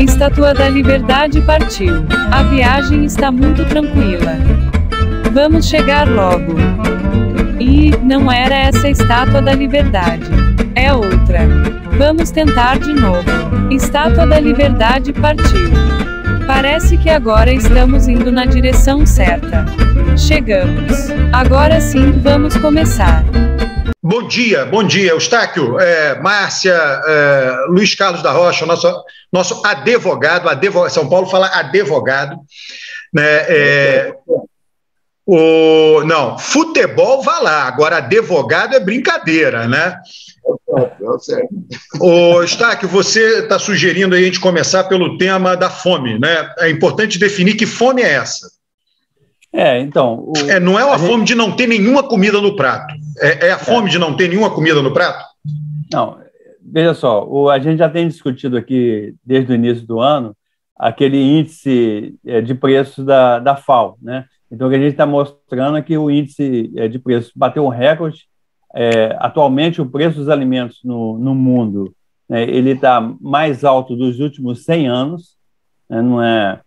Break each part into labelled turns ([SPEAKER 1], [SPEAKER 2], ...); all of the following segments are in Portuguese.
[SPEAKER 1] Estátua da Liberdade partiu. A viagem está muito tranquila. Vamos chegar logo. E não era essa a Estátua da Liberdade. É outra. Vamos tentar de novo. Estátua da Liberdade partiu. Parece que agora estamos indo na direção certa. Chegamos. Agora sim, vamos começar.
[SPEAKER 2] Bom dia, Eustáquio, Márcia, Luiz Carlos da Rocha, nosso advogado, São Paulo fala advogado, né? Não, futebol vá lá, agora advogado é brincadeira, né? Eustáquio, você está sugerindo aí a gente começar pelo tema da fome, né? É importante definir que fome é essa.
[SPEAKER 3] Então...
[SPEAKER 2] não é uma fome de não ter nenhuma comida no prato. É a fome de não ter nenhuma comida no prato?
[SPEAKER 3] Não, veja só, a gente já tem discutido aqui, desde o início do ano, aquele índice de preços da FAO, né? Então, o que a gente está mostrando é que o índice de preços bateu um recorde. Atualmente, o preço dos alimentos no mundo, né, ele está mais alto dos últimos 100 anos, né?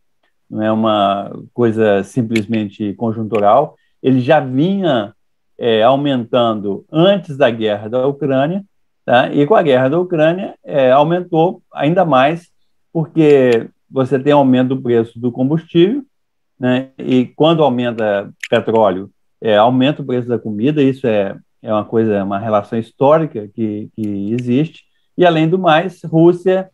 [SPEAKER 3] Não é uma coisa simplesmente conjuntural. Ele já vinha aumentando antes da guerra da Ucrânia, tá? E com a guerra da Ucrânia aumentou ainda mais, porque você tem aumento do preço do combustível, né? E quando aumenta petróleo, aumenta o preço da comida. Isso é uma relação histórica que existe. E, além do mais, Rússia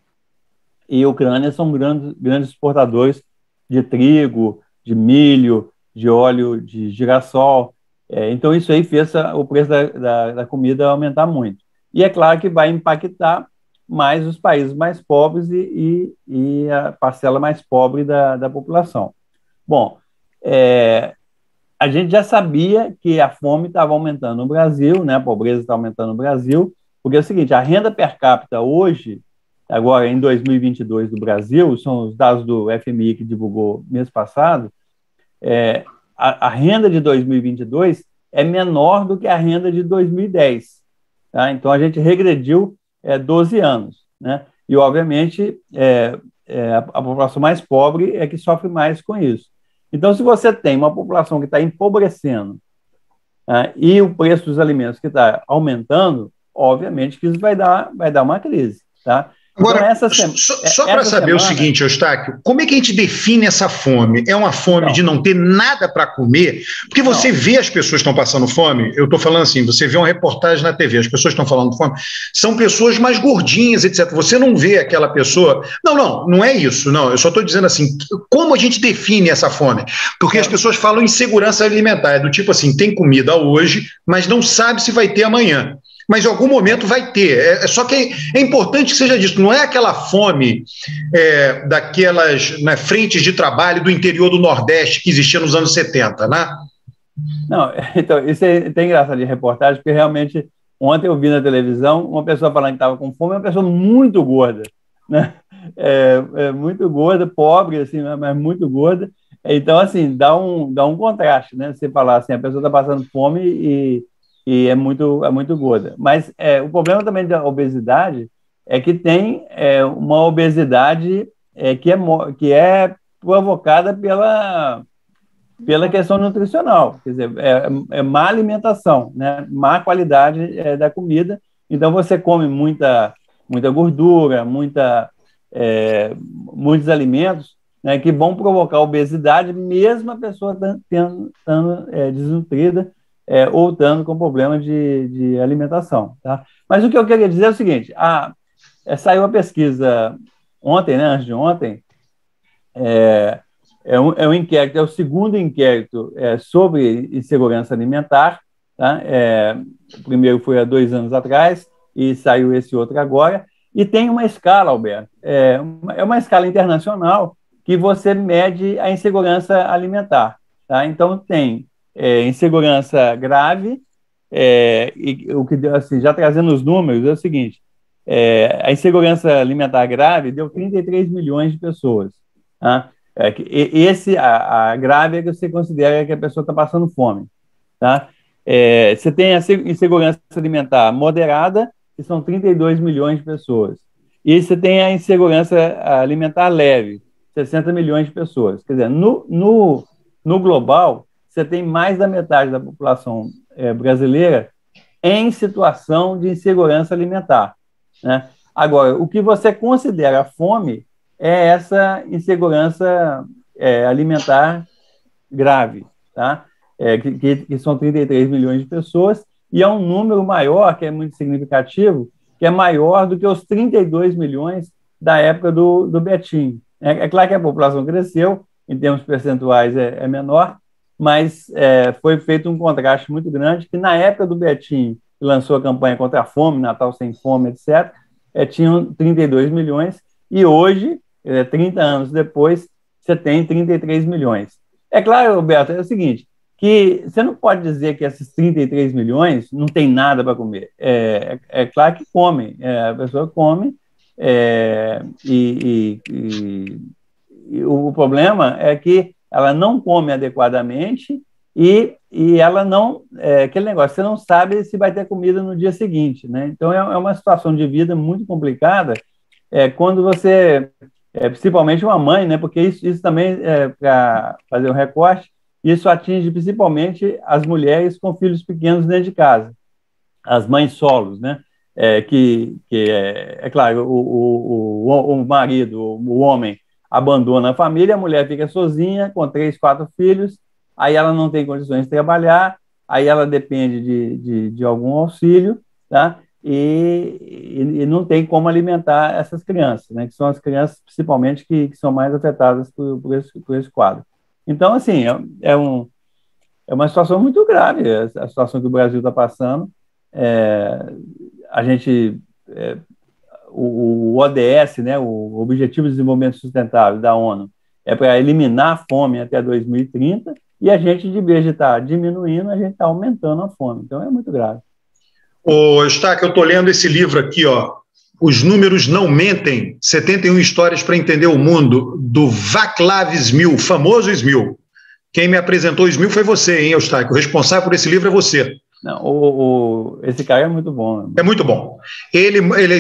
[SPEAKER 3] e Ucrânia são grandes exportadores de trigo, de milho, de óleo de girassol. Então, isso aí fez o preço da comida aumentar muito. E é claro que vai impactar mais os países mais pobres e a parcela mais pobre da população. Bom, a gente já sabia que a fome estava aumentando no Brasil, né? A pobreza está aumentando no Brasil, porque é o seguinte: a renda per capita hoje, agora em 2022 do Brasil, são os dados do FMI que divulgou mês passado, a renda de 2022 é menor do que a renda de 2010. Tá? Então, a gente regrediu 12 anos. Né? E, obviamente, a população mais pobre é que sofre mais com isso. Então, se você tem uma população que está empobrecendo e o preço dos alimentos que está aumentando, obviamente que isso vai dar uma crise. Tá?
[SPEAKER 2] Agora, então, só para saber o seguinte, Eustáquio, como é que a gente define essa fome? É uma fome de não ter nada para comer? Porque você vê as pessoas que estão passando fome, eu estou falando assim, você vê uma reportagem na TV, as pessoas estão falando de fome, são pessoas mais gordinhas, etc. Você não vê aquela pessoa... Não é isso, não. Eu só estou dizendo assim, como a gente define essa fome? Porque as pessoas falam em segurança alimentar, do tipo assim, tem comida hoje, mas não sabe se vai ter amanhã. Mas em algum momento vai ter. Só que é importante que seja disso. Não é aquela fome daquelas, né, frentes de trabalho do interior do Nordeste que existia nos anos 70, né?
[SPEAKER 3] Não, então, isso é engraçado de reportagem, porque realmente ontem eu vi na televisão uma pessoa falando que estava com fome, uma pessoa muito gorda, né? Muito gorda, pobre, assim, mas muito gorda. Então, assim, dá um contraste, né? Você falar assim, a pessoa está passando fome e é muito gorda. Mas o problema também da obesidade é que tem uma obesidade que é provocada pela questão nutricional, quer dizer, má alimentação, né? Má qualidade da comida. Então, você come muita gordura, muitos alimentos, né, que vão provocar obesidade, mesmo a pessoa estando desnutrida, ou estando com problema de alimentação. Tá? Mas o que eu queria dizer é o seguinte: saiu a pesquisa ontem, né, antes de ontem, um inquérito, é o segundo inquérito sobre insegurança alimentar. Tá? O primeiro foi há 2 anos atrás e saiu esse outro agora. E tem uma escala, Alberto, é uma escala internacional que você mede a insegurança alimentar. Tá? Então, tem insegurança grave, e o que assim, já trazendo os números, é o seguinte: a insegurança alimentar grave deu 33 milhões de pessoas. Tá? A grave é que você considera que a pessoa está passando fome. Tá? Você tem a insegurança alimentar moderada, que são 32 milhões de pessoas. e você tem a insegurança alimentar leve, 60 milhões de pessoas. Quer dizer, no global, você tem mais da metade da população brasileira em situação de insegurança alimentar, né? Agora, o que você considera fome é essa insegurança alimentar grave, tá? Que são 33 milhões de pessoas, e é um número maior, que é muito significativo, que é maior do que os 32 milhões da época do Betinho. É claro que a população cresceu, em termos percentuais é menor, mas foi feito um contraste muito grande, que na época do Betinho, que lançou a campanha contra a fome, Natal Sem Fome, etc., tinham 32 milhões, e hoje, 30 anos depois, você tem 33 milhões. É claro, Roberto, é o seguinte, que você não pode dizer que esses 33 milhões não tem nada para comer. É claro que comem, a pessoa come, e o problema é que ela não come adequadamente e ela não... aquele negócio, você não sabe se vai ter comida no dia seguinte, né? Então, é uma situação de vida muito complicada quando você... principalmente uma mãe, né? Porque isso também, para fazer um recorte, isso atinge principalmente as mulheres com filhos pequenos dentro de casa, as mães solos, né? Claro, o marido, o homem, abandona a família, a mulher fica sozinha, com 3, 4 filhos, aí ela não tem condições de trabalhar, aí ela depende de algum auxílio, tá? E não tem como alimentar essas crianças, né? Que são as crianças, principalmente, que são mais afetadas por esse quadro. Então, assim, é uma situação muito grave, a situação que o Brasil está passando. A gente... o ODS, né, o Objetivo de Desenvolvimento Sustentável da ONU, é para eliminar a fome até 2030, e a gente, de vez de estar diminuindo, a gente está aumentando a fome. Então, é muito grave.
[SPEAKER 2] Ô, Eustáquio, eu estou lendo esse livro aqui, ó, Os Números Não Mentem, 71 Histórias para Entender o Mundo, do Václav Smil, o famoso Smil. Quem me apresentou o Smil foi você, hein, Eustáquio? O responsável por esse livro é você.
[SPEAKER 3] Não, esse cara é muito bom. Né?
[SPEAKER 2] É muito bom.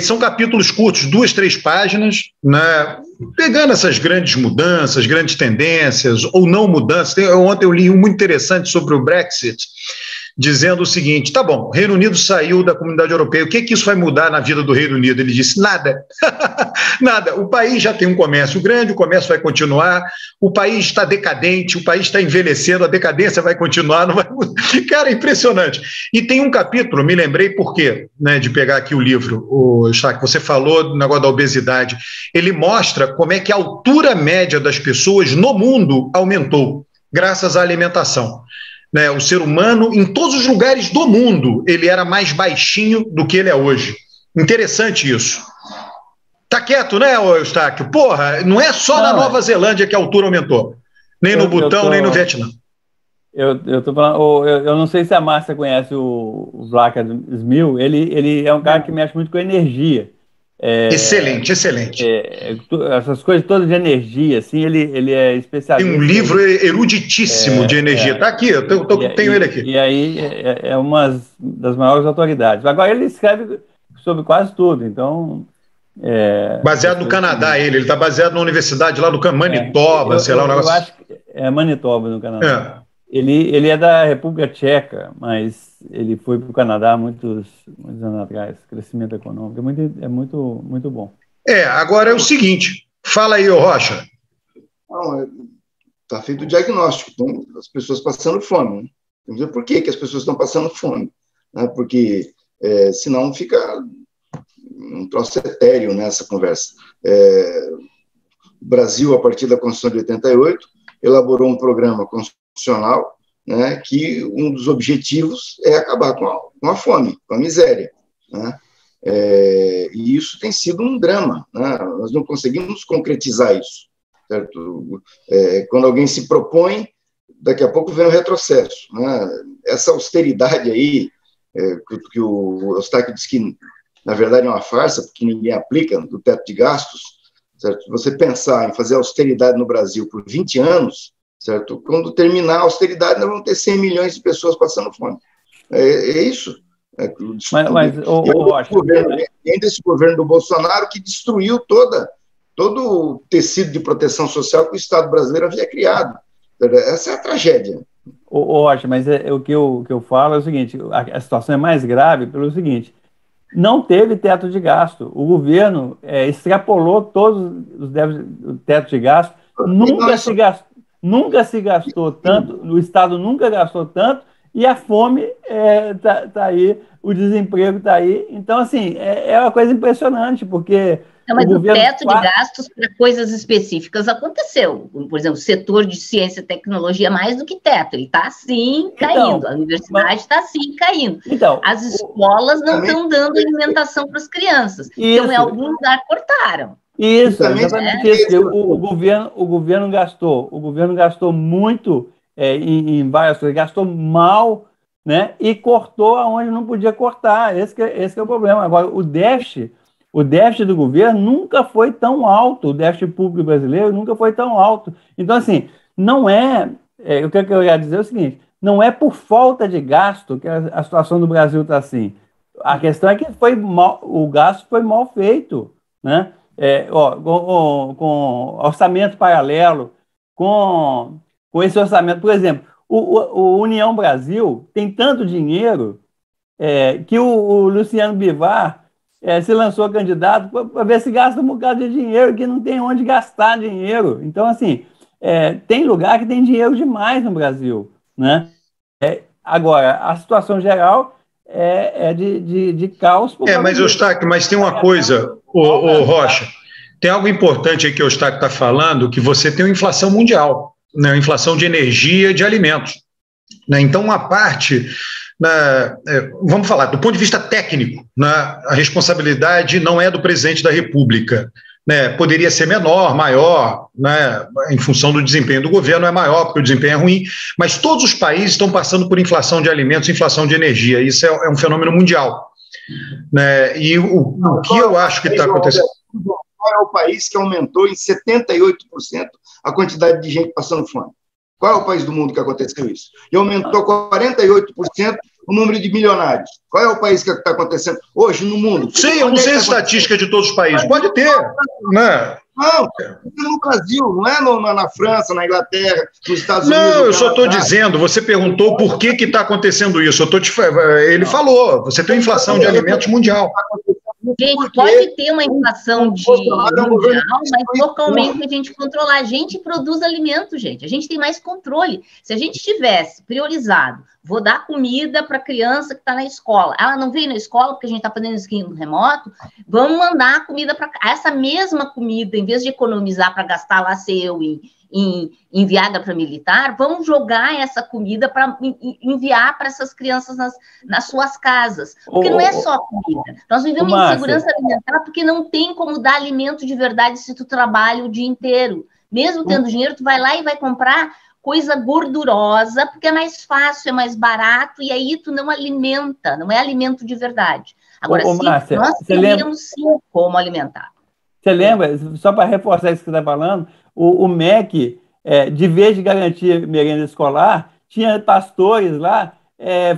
[SPEAKER 2] São capítulos curtos, 2, 3 páginas, né, pegando essas grandes mudanças, grandes tendências, ou não mudanças. Ontem eu li um muito interessante sobre o Brexit, dizendo o seguinte: tá bom, o Reino Unido saiu da Comunidade Europeia, o que isso vai mudar na vida do Reino Unido? Ele disse: nada, nada, o país já tem um comércio grande, o comércio vai continuar, o país está decadente, o país está envelhecendo, a decadência vai continuar, não vai mudar. Cara, é impressionante. E tem um capítulo, me lembrei por quê, né, de pegar aqui o livro, que você falou do negócio da obesidade, ele mostra como é que a altura média das pessoas no mundo aumentou, graças à alimentação. Né, o ser humano, em todos os lugares do mundo, ele era mais baixinho do que ele é hoje. Interessante isso. Tá quieto, né, Eustáquio? Porra, não é só na Nova Zelândia que a altura aumentou. Nem no Butão, nem no Vietnã.
[SPEAKER 3] Eu tô falando, eu não sei se a Márcia conhece o Václav Smil, ele é um cara que mexe muito com energia.
[SPEAKER 2] Excelente, excelente.
[SPEAKER 3] Essas coisas todas de energia, assim, ele é especialista.
[SPEAKER 2] Tem um livro eruditíssimo de energia. Tá aqui, eu tenho ele aqui.
[SPEAKER 3] E aí é uma das maiores autoridades. Agora ele escreve sobre quase tudo, então...
[SPEAKER 2] baseado no Canadá, ele está baseado na universidade lá do Manitoba, sei lá, um negócio.
[SPEAKER 3] Eu acho que é Manitoba, no Canadá. Ele é da República Tcheca, mas ele foi para o Canadá muitos anos atrás. Crescimento econômico é muito, muito bom.
[SPEAKER 2] Agora é o seguinte, fala aí, ô Rocha.
[SPEAKER 4] Está feito o diagnóstico, então, as pessoas passando fome. Né? Vamos dizer por que as pessoas estão passando fome. Né? Porque senão fica um troço etéreo nessa conversa. O Brasil, a partir da Constituição de 88, elaborou um programa constitucional, né, que um dos objetivos é acabar com a fome, com a miséria. Né? E isso tem sido um drama. Né? Nós não conseguimos concretizar isso. Certo? Quando alguém se propõe, daqui a pouco vem um retrocesso. Né? Essa austeridade aí, que o Eustáquio disse que, na verdade, é uma farsa, porque ninguém aplica, do teto de gastos, certo? Você pensar em fazer austeridade no Brasil por 20 anos, certo? Quando terminar a austeridade, nós vamos ter 100 milhões de pessoas passando fome. É isso. Ainda esse governo do Bolsonaro que destruiu todo o tecido de proteção social que o Estado brasileiro havia criado. Essa é a tragédia.
[SPEAKER 3] Rocha, mas o que eu falo é o seguinte, a situação é mais grave pelo seguinte, não teve teto de gasto, o governo extrapolou todos os tetos de gasto, nunca se gastou tanto, o Estado nunca gastou tanto, e a fome tá aí, o desemprego está aí. Então, assim, é uma coisa impressionante, porque...
[SPEAKER 5] Não, mas o teto de gastos para coisas específicas aconteceu. Por exemplo, o setor de ciência e tecnologia, mais do que teto, ele está, sim, caindo. A universidade está, sim, caindo. As escolas não estão dando alimentação para as crianças. Isso. Então, em algum lugar, cortaram.
[SPEAKER 3] Isso, exatamente isso. O governo gastou muito em várias coisas, gastou mal, né, e cortou aonde não podia cortar. Esse é o problema. Agora, o déficit do governo nunca foi tão alto, o déficit público brasileiro nunca foi tão alto. Então, assim, o que eu ia dizer é o seguinte, não é por falta de gasto que a situação do Brasil está assim. A questão é que o gasto foi mal feito, né? Com orçamento paralelo, com esse orçamento, por exemplo, o União Brasil tem tanto dinheiro que o Luciano Bivar se lançou candidato para ver se gasta um bocado de dinheiro, que não tem onde gastar dinheiro. Então, assim, tem lugar que tem dinheiro demais no Brasil, né? Agora, a situação geral é de caos.
[SPEAKER 2] Mas, Eustáquio, mas tem uma coisa, o Rocha, tem algo importante aí que o Eustáquio está falando, que você tem uma inflação mundial, né? Uma inflação de energia e de alimentos, né? Então, uma parte... vamos falar, do ponto de vista técnico, né, a responsabilidade não é do presidente da República, né, poderia ser menor, maior, né, em função do desempenho do governo é maior, porque o desempenho é ruim, mas todos os países estão passando por inflação de alimentos, inflação de energia, isso é um fenômeno mundial, né, e o que eu acho que está acontecendo...
[SPEAKER 4] Qual é o país que aumentou em 78% a quantidade de gente passando fome? Qual é o país do mundo que aconteceu isso? E aumentou 48% o número de milionários. Qual é o país que está acontecendo hoje no mundo?
[SPEAKER 2] Sim, eu não sei a estatística de todos os países. Pode ter, né?
[SPEAKER 4] Não, no Brasil, não é na França, na Inglaterra, nos Estados Unidos.
[SPEAKER 2] Não, eu só estou dizendo, você perguntou por que está acontecendo isso. Ele falou, você tem inflação de alimentos mundial.
[SPEAKER 5] Gente, pode ter uma inflação mundial, mas localmente a gente controlar. A gente produz alimento, gente. A gente tem mais controle. Se a gente tivesse priorizado, vou dar comida para a criança que está na escola. Ela não veio na escola porque a gente está fazendo ensino remoto. Vamos mandar comida para essa mesma comida, em vez de economizar para gastar lá seu enviada para militar, vamos jogar essa comida para enviar para essas crianças nas suas casas. Porque não é só comida. Nós vivemos em insegurança alimentar porque não tem como dar alimento de verdade se tu trabalha o dia inteiro. Mesmo tendo dinheiro, tu vai lá e vai comprar coisa gordurosa, porque é mais fácil, é mais barato, e aí tu não alimenta, não é alimento de verdade. Agora, Márcia, nós teríamos sim como alimentar.
[SPEAKER 3] Você lembra, só para reforçar isso que você está falando, o MEC, de vez de garantir merenda escolar, tinha pastores lá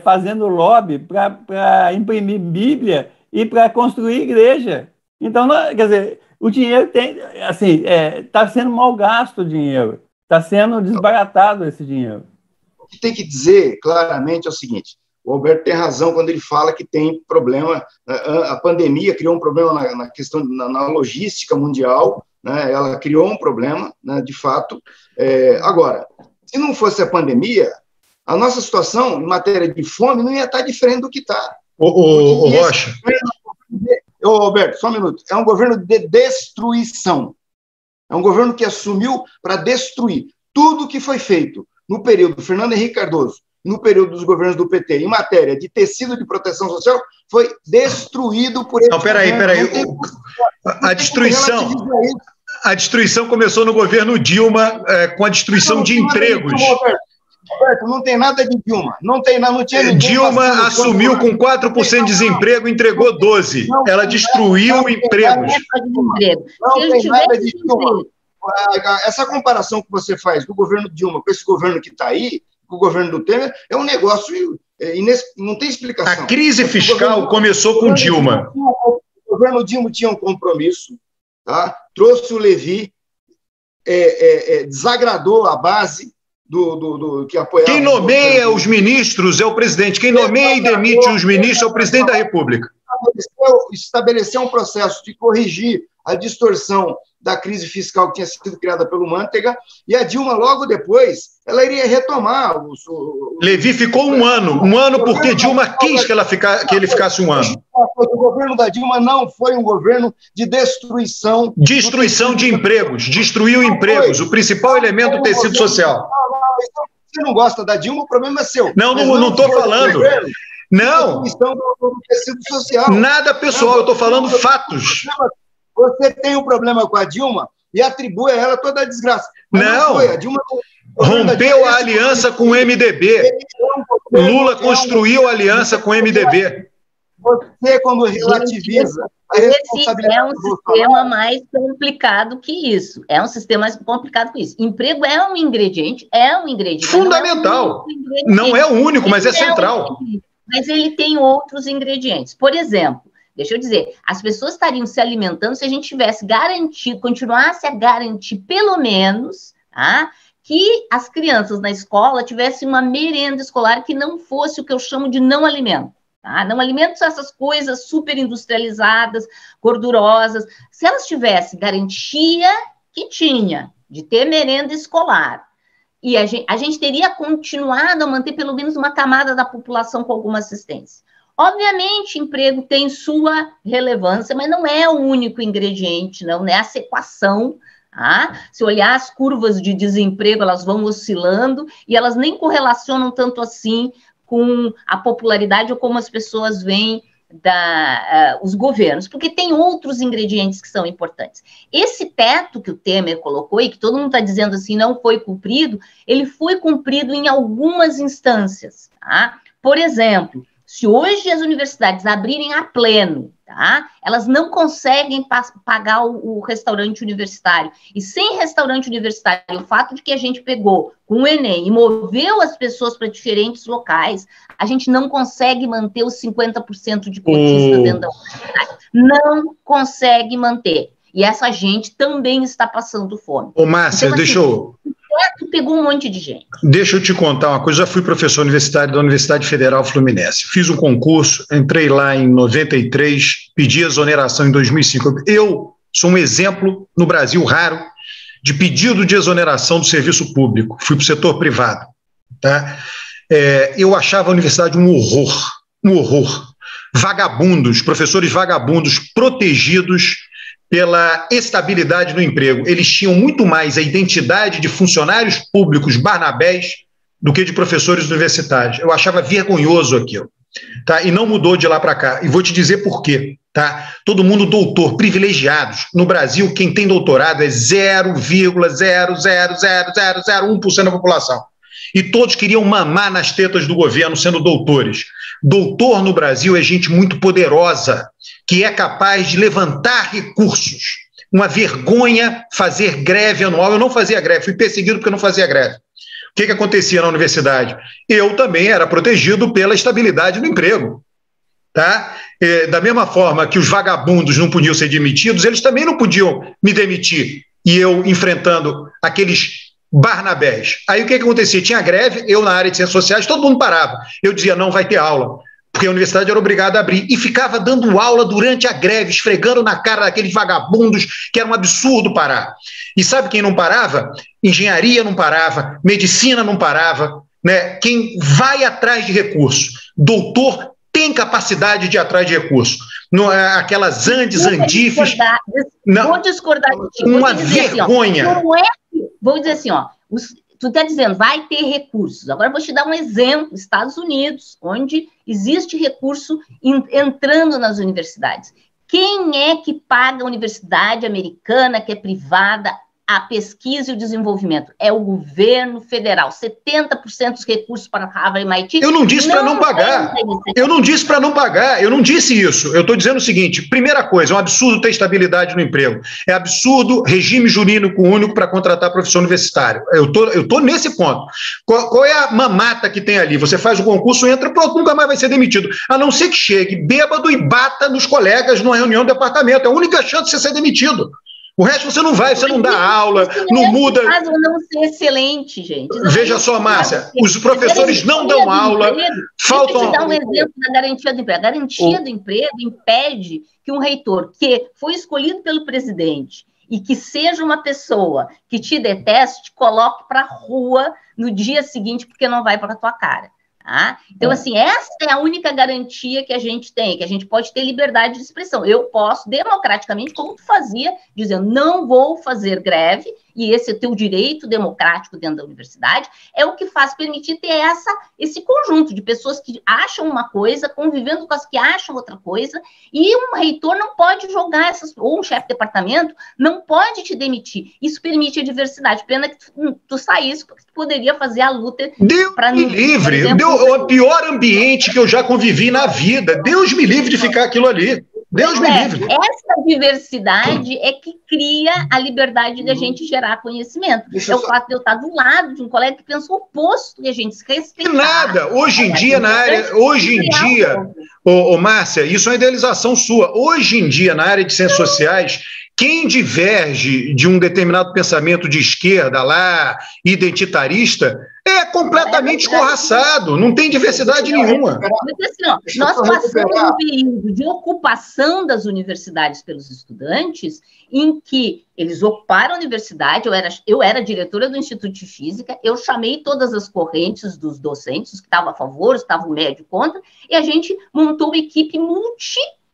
[SPEAKER 3] fazendo lobby para imprimir Bíblia e para construir igreja. Então, quer dizer, o dinheiro está sendo mal gasto o dinheiro, está sendo desbaratado esse dinheiro.
[SPEAKER 4] O que tem que dizer claramente é o seguinte, o Alberto tem razão quando ele fala que tem problema, a pandemia criou um problema na questão, na logística mundial, né? Ela criou um problema, né, de fato. Agora, se não fosse a pandemia, a nossa situação em matéria de fome não ia estar diferente do que está.
[SPEAKER 2] Rocha.
[SPEAKER 4] Alberto, só um minuto. É um governo de destruição. É um governo que assumiu para destruir tudo que foi feito no período do Fernando Henrique Cardoso, no período dos governos do PT, em matéria de tecido de proteção social, foi destruído por ele.
[SPEAKER 2] Não, peraí. A destruição começou no governo Dilma, com a destruição de empregos.
[SPEAKER 4] Roberto, não tem nada de Dilma. Não tinha ninguém.
[SPEAKER 2] Dilma assumiu com 4% de desemprego e entregou 12%. Ela destruiu empregos.
[SPEAKER 4] Não tem nada de Dilma. Essa comparação que você faz do governo Dilma com esse governo que está aí, com o governo do Temer, é um negócio não tem explicação.
[SPEAKER 2] A crise fiscal começou com Dilma.
[SPEAKER 4] O governo Dilma tinha um compromisso, tá? Trouxe o Levi, desagradou a base do que apoiava.
[SPEAKER 2] Quem nomeia os ministros é o presidente. Quem nomeia e demite os ministros é o presidente da República.
[SPEAKER 4] Estabeleceu um processo de corrigir a distorção da crise fiscal que tinha sido criada pelo Manteiga, e a Dilma, logo depois, ela iria retomar.
[SPEAKER 2] Levi ficou um ano porque Dilma quis que ele ficasse um ano.
[SPEAKER 4] O governo da Dilma não foi um governo de destruição.
[SPEAKER 2] Destruição de empregos, destruiu empregos, o principal elemento do tecido social.
[SPEAKER 4] Você não gosta da Dilma, o problema é seu.
[SPEAKER 2] Não estou falando. Não.
[SPEAKER 4] Do tecido social.
[SPEAKER 2] Nada pessoal, eu estou falando fatos.
[SPEAKER 4] Você tem um problema com a Dilma e atribui a ela toda a desgraça.
[SPEAKER 2] Mas não foi. A Dilma rompeu a aliança com o MDB. Lula construiu a aliança com o MDB.
[SPEAKER 4] Você, quando relativiza a responsabilidade...
[SPEAKER 5] É um sistema mais complicado que isso. É um sistema mais complicado que isso. Emprego é um ingrediente.
[SPEAKER 2] Fundamental. Não é o único, mas é central.
[SPEAKER 5] Mas ele tem outros ingredientes. Por exemplo, deixa eu dizer, as pessoas estariam se alimentando se a gente tivesse garantido, continuasse a garantir, pelo menos, tá, que as crianças na escola tivessem uma merenda escolar que não fosse o que eu chamo de não alimento. Tá? Não alimentos são essas coisas super industrializadas, gordurosas. Se elas tivessem garantia que tinha de ter merenda escolar, e a gente teria continuado a manter pelo menos uma camada da população com alguma assistência. Obviamente, emprego tem sua relevância, mas não é o único ingrediente, não é essa equação. Tá? Se olhar as curvas de desemprego, elas vão oscilando e elas nem correlacionam tanto assim com a popularidade ou como as pessoas veem os governos, porque tem outros ingredientes que são importantes. Esse teto que o Temer colocou e que todo mundo está dizendo assim, não foi cumprido, ele foi cumprido em algumas instâncias. Tá? Por exemplo, se hoje as universidades abrirem a pleno, tá? Elas não conseguem pagar o restaurante universitário. E sem restaurante universitário, o fato de que a gente pegou com o Enem e moveu as pessoas para diferentes locais, a gente não consegue manter os 50% de cotistas dentro da universidade. Não consegue manter. E essa gente também está passando fome.
[SPEAKER 2] Ô, Márcia, então, deixa eu...
[SPEAKER 5] pegou um monte de gente.
[SPEAKER 2] Deixa eu te contar uma coisa. Eu já fui professor universitário da Universidade Federal Fluminense. Fiz um concurso, entrei lá em 93, pedi exoneração em 2005. Eu sou um exemplo no Brasil raro de pedido de exoneração do serviço público. Fui para o setor privado. Tá? Eu achava a universidade um horror. Vagabundos, professores vagabundos protegidos pela estabilidade no emprego. Eles tinham muito mais a identidade de funcionários públicos barnabés do que de professores universitários. Eu achava vergonhoso aquilo. Tá? E não mudou de lá para cá. E vou te dizer por quê. Tá? Todo mundo doutor, privilegiados. No Brasil, quem tem doutorado é 0,0000001% da população. E todos queriam mamar nas tetas do governo sendo doutores. Doutor no Brasil é gente muito poderosa, que é capaz de levantar recursos. Uma vergonha fazer greve anual. Eu não fazia greve, fui perseguido porque eu não fazia greve. O que acontecia na universidade? Eu também era protegido pela estabilidade do emprego. Tá? Da mesma forma que os vagabundos não podiam ser demitidos, eles também não podiam me demitir. E eu enfrentando aqueles barnabés. Aí o que acontecia? Tinha greve, eu na área de ciências sociais, todo mundo parava. Eu dizia, não vai ter aula, porque a universidade era obrigada a abrir. E ficava dando aula durante a greve, esfregando na cara daqueles vagabundos, que era um absurdo parar. E sabe quem não parava? Engenharia não parava, medicina não parava. Né? Quem vai atrás de recursos, doutor tem capacidade de ir atrás de recursos. Aquelas Andifes...
[SPEAKER 5] Vou discordar de ti.
[SPEAKER 2] Uma vergonha.
[SPEAKER 5] Assim, ó, vou dizer assim, ó, tu está dizendo, vai ter recursos. Agora eu vou te dar um exemplo, Estados Unidos, onde existe recurso entrando nas universidades. Quem é que paga a universidade americana, que é privada, a pesquisa e o desenvolvimento. É o governo federal. 70% dos recursos para Harvard e MIT...
[SPEAKER 2] Eu não disse para não pagar. Eu não disse para não pagar. Eu não disse isso. Eu estou dizendo o seguinte, primeira coisa, é um absurdo ter estabilidade no emprego. É absurdo regime jurídico único para contratar professor universitário. Eu tô nesse ponto. Qual é a mamata que tem ali? Você faz o concurso, entra, pronto, nunca mais vai ser demitido. A não ser que chegue bêbado e bata nos colegas numa reunião do departamento. É a única chance de você ser demitido. O resto você não vai, você não dá aula, não muda.
[SPEAKER 5] Caso não ser excelente, gente.
[SPEAKER 2] Veja só, Márcia, os professores não dão aula, faltam...
[SPEAKER 5] Deixa eu te dar um exemplo da garantia do emprego. A garantia do emprego impede que um reitor que foi escolhido pelo presidente e que seja uma pessoa que te deteste, te coloque para a rua no dia seguinte porque não vai para a tua cara. Tá? Então, assim, essa é a única garantia que a gente tem, que a gente pode ter liberdade de expressão. Eu posso, democraticamente, como tu fazia, dizendo, não vou fazer greve, e esse é o teu direito democrático dentro da universidade, é o que faz permitir ter esse conjunto de pessoas que acham uma coisa, convivendo com as que acham outra coisa, e um reitor não pode jogar ou um chefe de departamento não pode te demitir. Isso permite a diversidade. Pena que tu saísse, porque tu poderia fazer a luta...
[SPEAKER 2] Deus me livre, é o pior ambiente que eu já convivi na vida. Deus me livre de ficar aquilo ali. Deus me livre.
[SPEAKER 5] Essa diversidade é que cria a liberdade de a gente gerar conhecimento. É o fato de eu estar do lado de um colega que pensa o oposto e a gente se respeitar.
[SPEAKER 2] Nada. Hoje em dia, Márcia, isso é uma idealização sua. Hoje em dia, na área de ciências sociais, quem diverge de um determinado pensamento de esquerda lá, identitarista, é completamente escorraçado, não tem diversidade nenhuma.
[SPEAKER 5] Nós passamos um período de ocupação das universidades pelos estudantes, em que eles ocuparam a universidade, eu era diretora do Instituto de Física, eu chamei todas as correntes dos docentes, os que estavam a favor, os que estavam médio contra, e a gente montou uma equipe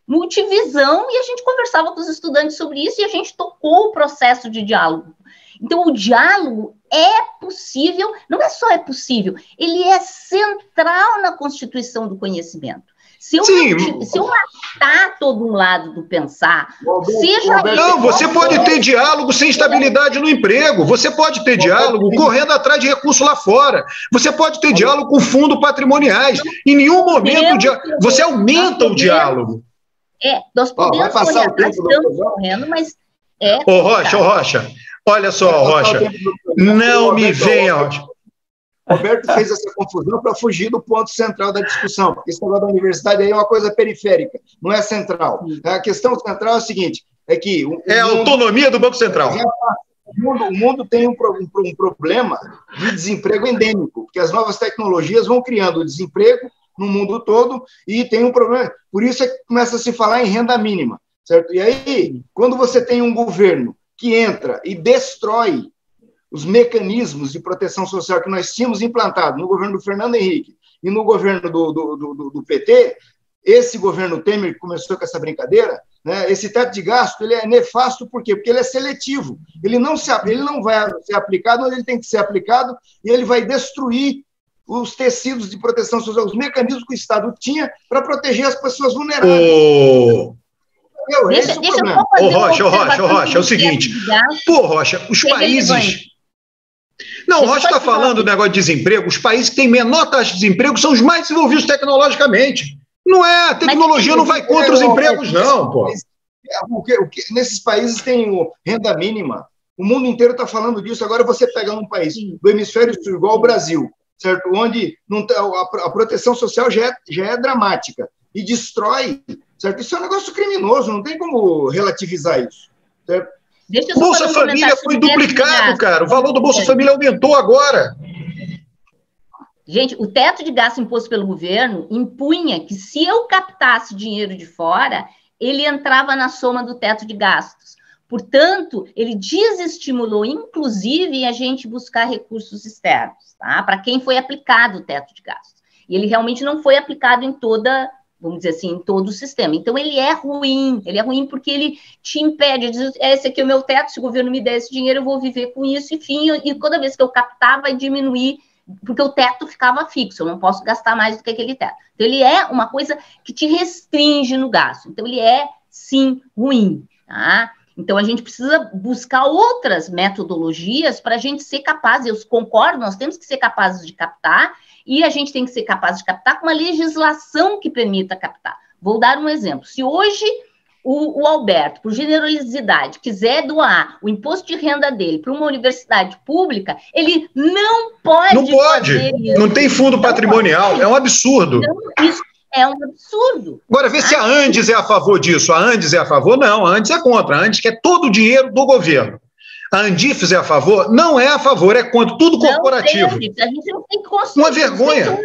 [SPEAKER 5] multivisão, e a gente conversava com os estudantes sobre isso, e a gente tocou o processo de diálogo. Então, o diálogo é possível, não é só é possível, ele é central na constituição do conhecimento. Se eu matar todo um lado do pensar,
[SPEAKER 2] Não, você pode ter diálogo sem estabilidade no emprego, você pode ter diálogo correndo atrás de recursos lá fora, você pode ter diálogo com fundos patrimoniais, em nenhum momento você aumenta o diálogo.
[SPEAKER 5] Nós podemos correr atrás, estamos correndo, mas
[SPEAKER 2] Rocha, olha só, Rocha, não me venha, Rocha.
[SPEAKER 4] Roberto fez essa confusão para fugir do ponto central da discussão, porque esse negócio da universidade aí é uma coisa periférica, não é central. A questão central é o seguinte, é que...
[SPEAKER 2] a autonomia do Banco Central.
[SPEAKER 4] O mundo tem um problema de desemprego endêmico, porque as novas tecnologias vão criando desemprego no mundo todo e tem um problema. Por isso é que começa a se falar em renda mínima, certo? E aí, quando você tem um governo que entra e destrói os mecanismos de proteção social que nós tínhamos implantado no governo do Fernando Henrique e no governo do PT, esse governo Temer que começou com essa brincadeira, né, esse teto de gasto ele é nefasto, por quê? Porque ele é seletivo, ele não vai ser aplicado onde ele tem que ser aplicado e ele vai destruir os tecidos de proteção social, os mecanismos que o Estado tinha para proteger as pessoas vulneráveis.
[SPEAKER 2] Rocha, é o seguinte. Rocha, os países... Não, o Rocha está falando do negócio de desemprego. Os países que têm menor taxa de desemprego são os mais desenvolvidos tecnologicamente. Não é, a tecnologia não vai contra os empregos, não, pô.
[SPEAKER 4] Nesses países tem renda mínima. O mundo inteiro está falando disso. Agora você pega um país do hemisfério sul, igual o Brasil, certo? Onde não tá, a proteção social já é dramática e destrói, certo? Isso é um negócio criminoso, não tem como relativizar isso, certo?
[SPEAKER 2] Bolsa Família foi duplicado, cara. O valor do Bolsa Família aumentou agora.
[SPEAKER 5] Gente, o teto de gasto imposto pelo governo impunha que se eu captasse dinheiro de fora, ele entrava na soma do teto de gastos. Portanto, ele desestimulou, inclusive, a gente buscar recursos externos, tá? Para quem foi aplicado o teto de gastos. E ele realmente não foi aplicado em vamos dizer assim, em todo o sistema. Então, ele é ruim porque ele te impede, diz, esse aqui é o meu teto, se o governo me der esse dinheiro, eu vou viver com isso, enfim, e toda vez que eu captar, vai diminuir, porque o teto ficava fixo, eu não posso gastar mais do que aquele teto. Então, ele é uma coisa que te restringe no gasto. Então, ele é, sim, ruim, tá? Então, a gente precisa buscar outras metodologias para a gente ser capaz, eu concordo, nós temos que ser capazes de captar, e a gente tem que ser capaz de captar com uma legislação que permita captar. Vou dar um exemplo. Se hoje o Alberto, por generosidade, quiser doar o imposto de renda dele para uma universidade pública, ele não pode.
[SPEAKER 2] Não pode. Fazer isso. Não tem fundo patrimonial. É um absurdo.
[SPEAKER 5] Então, isso é um absurdo.
[SPEAKER 2] Agora, vê se a Andes é a favor disso. A Andes é a favor? Não, a Andes é contra. A Andes quer todo o dinheiro do governo. A Andifes é a favor? Não é a favor, é contra. Tudo corporativo.
[SPEAKER 5] A gente não tem que construir.
[SPEAKER 2] Uma vergonha.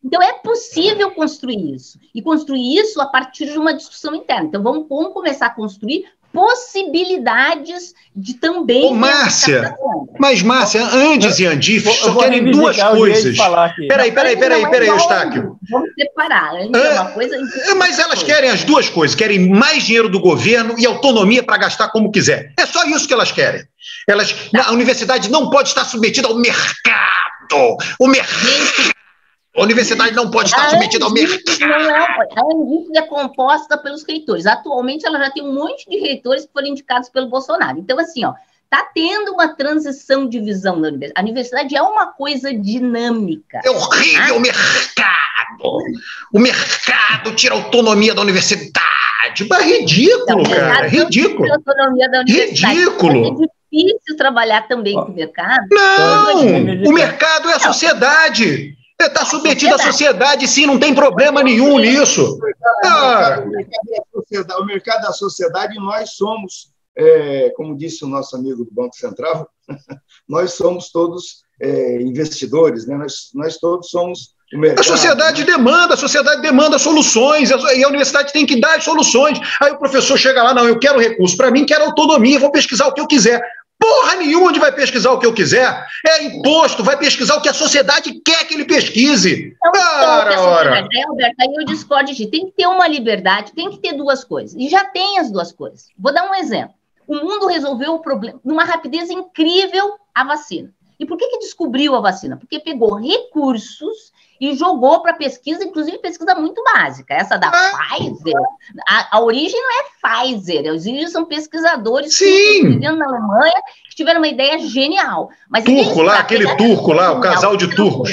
[SPEAKER 5] Então, é possível construir isso. E construir isso a partir de uma discussão interna. Então, vamos começar a construir possibilidades de também...
[SPEAKER 2] Ô, Márcia, mas, Márcia, Andes e Andifes só querem duas coisas. Peraí, Eustáquio.
[SPEAKER 5] Vamos separar. Andes é uma coisa...
[SPEAKER 2] Mas elas querem as duas coisas. Querem mais dinheiro do governo e autonomia para gastar como quiser. É só isso que elas querem. A universidade não pode estar submetida ao mercado. A universidade não pode estar submetida ao mercado.
[SPEAKER 5] A Andifes é composta pelos reitores. Atualmente, ela já tem um monte de reitores que foram indicados pelo Bolsonaro. Então, assim, está tendo uma transição de visão da universidade. A universidade é uma coisa dinâmica.
[SPEAKER 2] É horrível o mercado. O mercado tira a autonomia da universidade. Mas ridículo, cara. Ridículo.
[SPEAKER 5] Tira a autonomia da universidade.
[SPEAKER 2] Ridículo.
[SPEAKER 5] É difícil trabalhar também com o mercado.
[SPEAKER 2] Não, o mercado é a sociedade. Está submetido à sociedade, sim, não tem problema nenhum nisso.
[SPEAKER 4] O mercado da sociedade, nós somos, como disse o nosso amigo do Banco Central, nós somos todos investidores, né? Nós todos somos o mercado. A sociedade
[SPEAKER 2] demanda soluções, e a universidade tem que dar as soluções. Aí o professor chega lá, não, eu quero recurso, para mim quero autonomia, vou pesquisar o que eu quiser. Porra nenhuma onde vai pesquisar o que eu quiser. É imposto, vai pesquisar o que a sociedade quer que ele pesquise.
[SPEAKER 5] Alberto, aí eu discordo de ti. Tem que ter uma liberdade, tem que ter duas coisas. E já tem as duas coisas. Vou dar um exemplo. O mundo resolveu o problema numa rapidez incrível, a vacina. E por que descobriu a vacina? Porque pegou recursos e jogou para pesquisa, inclusive pesquisa muito básica. Essa da Pfizer, a origem não é Pfizer, os origem são pesquisadores vivendo na Alemanha que tiveram uma ideia genial. Mas
[SPEAKER 2] aquele turco lá, o casal de turcos.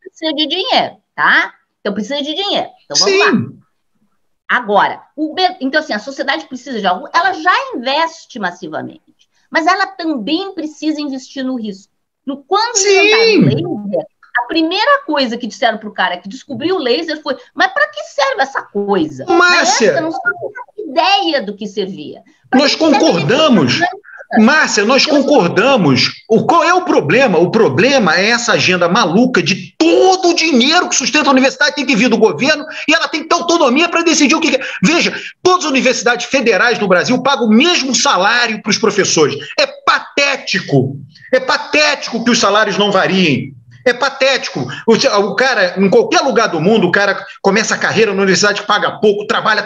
[SPEAKER 5] Precisa de dinheiro, tá? Então precisa de dinheiro. Então vamos lá. Agora, então assim, a sociedade precisa de algo, ela já investe massivamente, mas ela também precisa investir no risco. Quando inventaram o laser, a primeira coisa que disseram para o cara que descobriu o laser foi: mas para que serve essa coisa?
[SPEAKER 2] Márcia,
[SPEAKER 5] não tinha ideia do que servia.
[SPEAKER 2] Nós concordamos. Márcia, nós concordamos. Qual é o problema? O problema é essa agenda maluca de todo o dinheiro que sustenta a universidade tem que vir do governo e ela tem que ter autonomia para decidir o que quer. Veja, todas as universidades federais do Brasil pagam o mesmo salário para os professores. É patético. É patético que os salários não variem. É patético. O cara, em qualquer lugar do mundo, o cara começa a carreira na universidade que paga pouco, trabalha,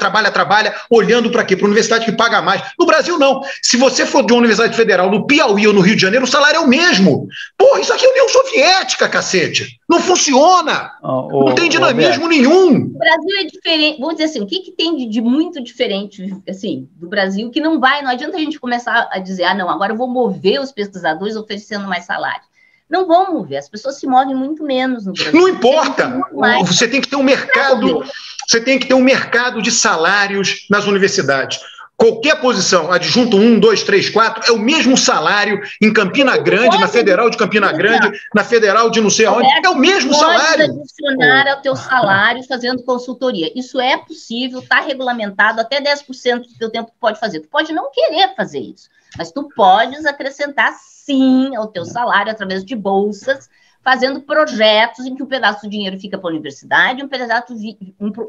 [SPEAKER 2] olhando para quê? Para a universidade que paga mais. No Brasil, não. Se você for de uma universidade federal no Piauí ou no Rio de Janeiro, o salário é o mesmo. Porra, isso aqui é União Soviética, cacete. Não funciona. Não tem dinamismo nenhum.
[SPEAKER 5] O Brasil é diferente. Vamos dizer assim, o que tem de muito diferente assim, do Brasil que não adianta a gente começar a dizer, não, agora eu vou mover os pesquisadores oferecendo mais salário. Não vão mover, as pessoas se movem muito menos no Brasil.
[SPEAKER 2] Não importa, você tem que ter um mercado, você tem que ter um mercado de salários nas universidades. Qualquer posição, adjunto 1, 2, 3, 4, é o mesmo salário em Campina Grande, na Federal de Campina Grande, na Federal de não sei aonde, é o mesmo salário.
[SPEAKER 5] Pode adicionar ao teu salário fazendo consultoria. Isso é possível, está regulamentado, até 10% do teu tempo tu pode fazer. Tu pode não querer fazer isso, mas tu podes acrescentar sim ao teu salário através de bolsas, fazendo projetos em que um pedaço do dinheiro fica para a universidade e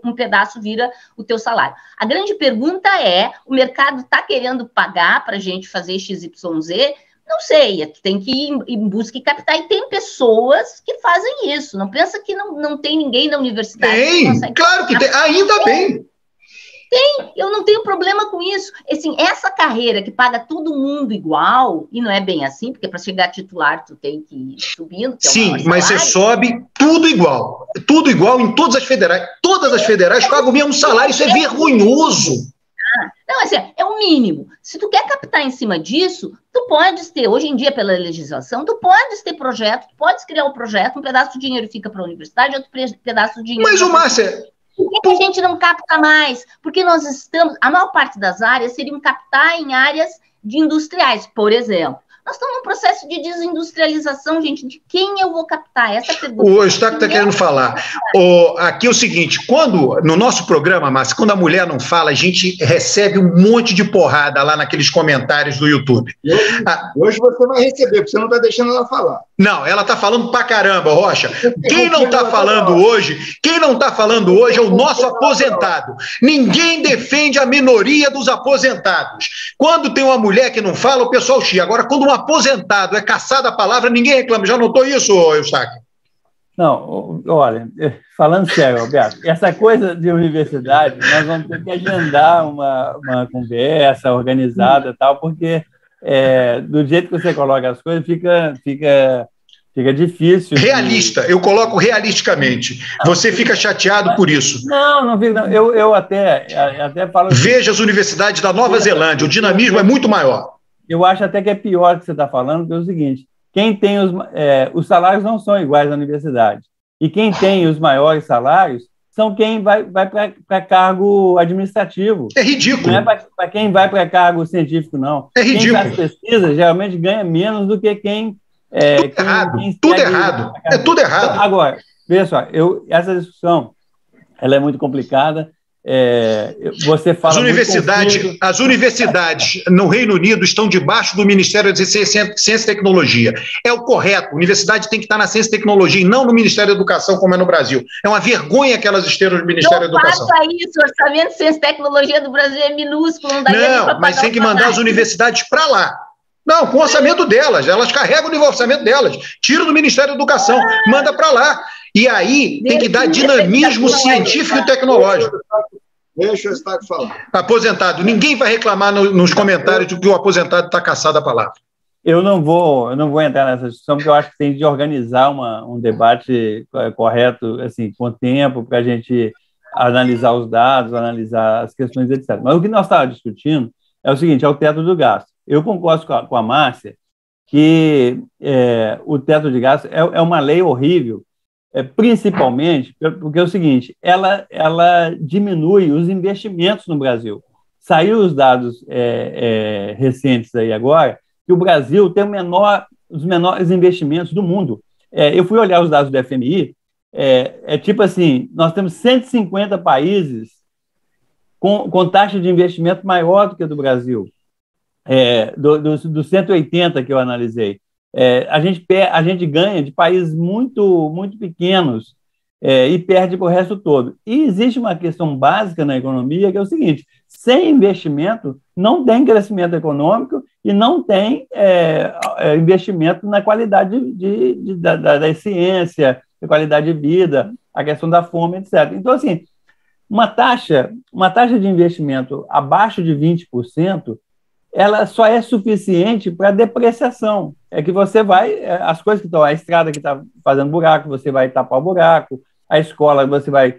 [SPEAKER 5] um pedaço vira o teu salário. A grande pergunta é, o mercado está querendo pagar para a gente fazer XYZ? Não sei, tem que ir em busca e captar, e tem pessoas que fazem isso. Não pensa que não tem ninguém na universidade.
[SPEAKER 2] Tem, claro que tem, ainda bem.
[SPEAKER 5] Tem, eu não tenho problema com isso. Assim, essa carreira que paga todo mundo igual, e não é bem assim, porque para chegar a titular tu tem que ir subindo.
[SPEAKER 2] Sim, mas você sobe tudo igual em todas as federais. Todas as federais pagam o mesmo salário, isso é vergonhoso.
[SPEAKER 5] Então, assim, é o mínimo. Se tu quer captar em cima disso, tu podes ter, hoje em dia, pela legislação, tu podes ter projeto, tu podes criar um projeto, um pedaço de dinheiro fica para a universidade, outro pedaço de dinheiro...
[SPEAKER 2] Mas, Márcia...
[SPEAKER 5] Por que a gente não capta mais? Porque nós estamos... A maior parte das áreas seriam captar em áreas de industriais, por exemplo. Nós estamos num processo de desindustrialização, gente. De quem eu vou captar? Essa é a pergunta.
[SPEAKER 2] O Eustáquio está querendo falar. Aqui é o seguinte, no nosso programa, Márcia, quando a mulher não fala, a gente recebe um monte de porrada lá naqueles comentários do YouTube.
[SPEAKER 4] Hoje você vai receber, porque você não está deixando ela falar.
[SPEAKER 2] Não, ela está falando pra caramba, Rocha. Quem não está falando hoje é o nosso aposentado. Ninguém defende a minoria dos aposentados. Quando tem uma mulher que não fala, o pessoal chia. Agora, quando um aposentado é caçado a palavra, ninguém reclama. Já notou isso, Eustáquio?
[SPEAKER 3] Não, olha, falando sério, Alberto, essa coisa de universidade, nós vamos ter que agendar uma conversa organizada e tal, porque do jeito que você coloca as coisas, fica difícil.
[SPEAKER 2] Realista, eu coloco realisticamente. Você fica chateado por isso?
[SPEAKER 3] Não fico. Não. Eu até falo...
[SPEAKER 2] Veja as universidades da Nova Zelândia, o dinamismo é muito maior.
[SPEAKER 3] Eu acho até que é pior que você está falando, porque é o seguinte, quem tem os salários não são iguais na universidade, e quem tem os maiores salários são quem vai para cargo administrativo.
[SPEAKER 2] É ridículo.
[SPEAKER 3] Não é para quem vai para cargo científico, não.
[SPEAKER 2] É ridículo.
[SPEAKER 3] Quem faz pesquisa geralmente ganha menos do que quem...
[SPEAKER 2] Tudo errado. É tudo errado.
[SPEAKER 3] Agora, veja só, essa discussão ela é muito complicada. Você fala
[SPEAKER 2] as universidades no Reino Unido estão debaixo do Ministério de Ciência e Tecnologia. É o correto. A universidade tem que estar na Ciência e Tecnologia e não no Ministério da Educação, como é no Brasil. É uma vergonha que elas estejam no Ministério da Educação.
[SPEAKER 5] Não faça isso. O orçamento de Ciência e Tecnologia do Brasil é minúsculo.
[SPEAKER 2] Não, mas tem que mandar as universidades para lá. Não, com o orçamento delas. Elas carregam o orçamento delas. Tira do Ministério da Educação, manda para lá. E aí tem que dar dinamismo científico e tecnológico.
[SPEAKER 4] Deixa o Eustáquio falar.
[SPEAKER 2] Aposentado. Ninguém vai reclamar nos comentários de que o aposentado está caçado a palavra.
[SPEAKER 3] Eu não vou entrar nessa discussão, porque eu acho que tem de organizar um debate correto, assim, com tempo, para a gente analisar os dados, analisar as questões, etc. Mas o que nós estávamos discutindo é o seguinte, é o teto do gasto. Eu concordo com a Márcia que o teto de gasto é uma lei horrível, principalmente porque é o seguinte, ela diminui os investimentos no Brasil. Saiu os dados recentes aí agora, que o Brasil tem os menores investimentos do mundo. Eu fui olhar os dados do FMI, tipo assim, nós temos 150 países com taxa de investimento maior do que a do Brasil, dos 180 que eu analisei. A gente ganha de países muito, muito pequenos e perde para o resto todo. E existe uma questão básica na economia, que é o seguinte, sem investimento não tem crescimento econômico e não tem investimento na qualidade da ciência, da qualidade de vida, a questão da fome, etc. Então, assim, uma taxa de investimento abaixo de 20%, ela só é suficiente para depreciação. É que você vai, as coisas que estão, a estrada que está fazendo buraco, você vai tapar o buraco, a escola, você vai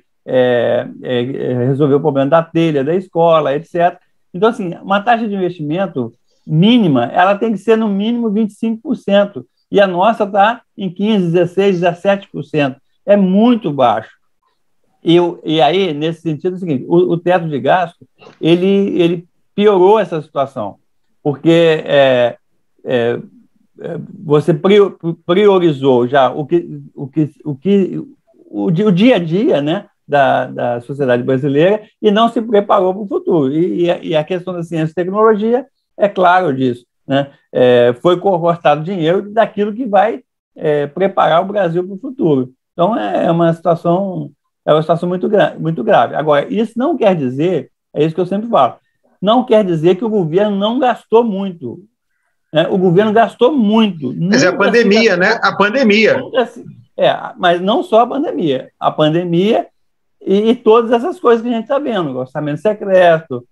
[SPEAKER 3] resolver o problema da telha da escola, etc. Então, assim, uma taxa de investimento mínima, ela tem que ser no mínimo 25%, e a nossa está em 15%, 16%, 17%. É muito baixo. E aí, nesse sentido, é o seguinte, o teto de gasto, ele piorou essa situação, porque você priorizou já o dia a dia, né, da sociedade brasileira e não se preparou para o futuro. E a questão da ciência e tecnologia é claro disso, né? Foi cortado dinheiro daquilo que vai preparar o Brasil para o futuro. Então, é uma situação muito grave. Agora, isso não quer dizer, é isso que eu sempre falo, não quer dizer que o governo não gastou muito. Né? O governo gastou muito.
[SPEAKER 2] Mas é a pandemia, né? A pandemia.
[SPEAKER 3] Mas não só a pandemia e todas essas coisas que a gente está vendo, orçamento secreto.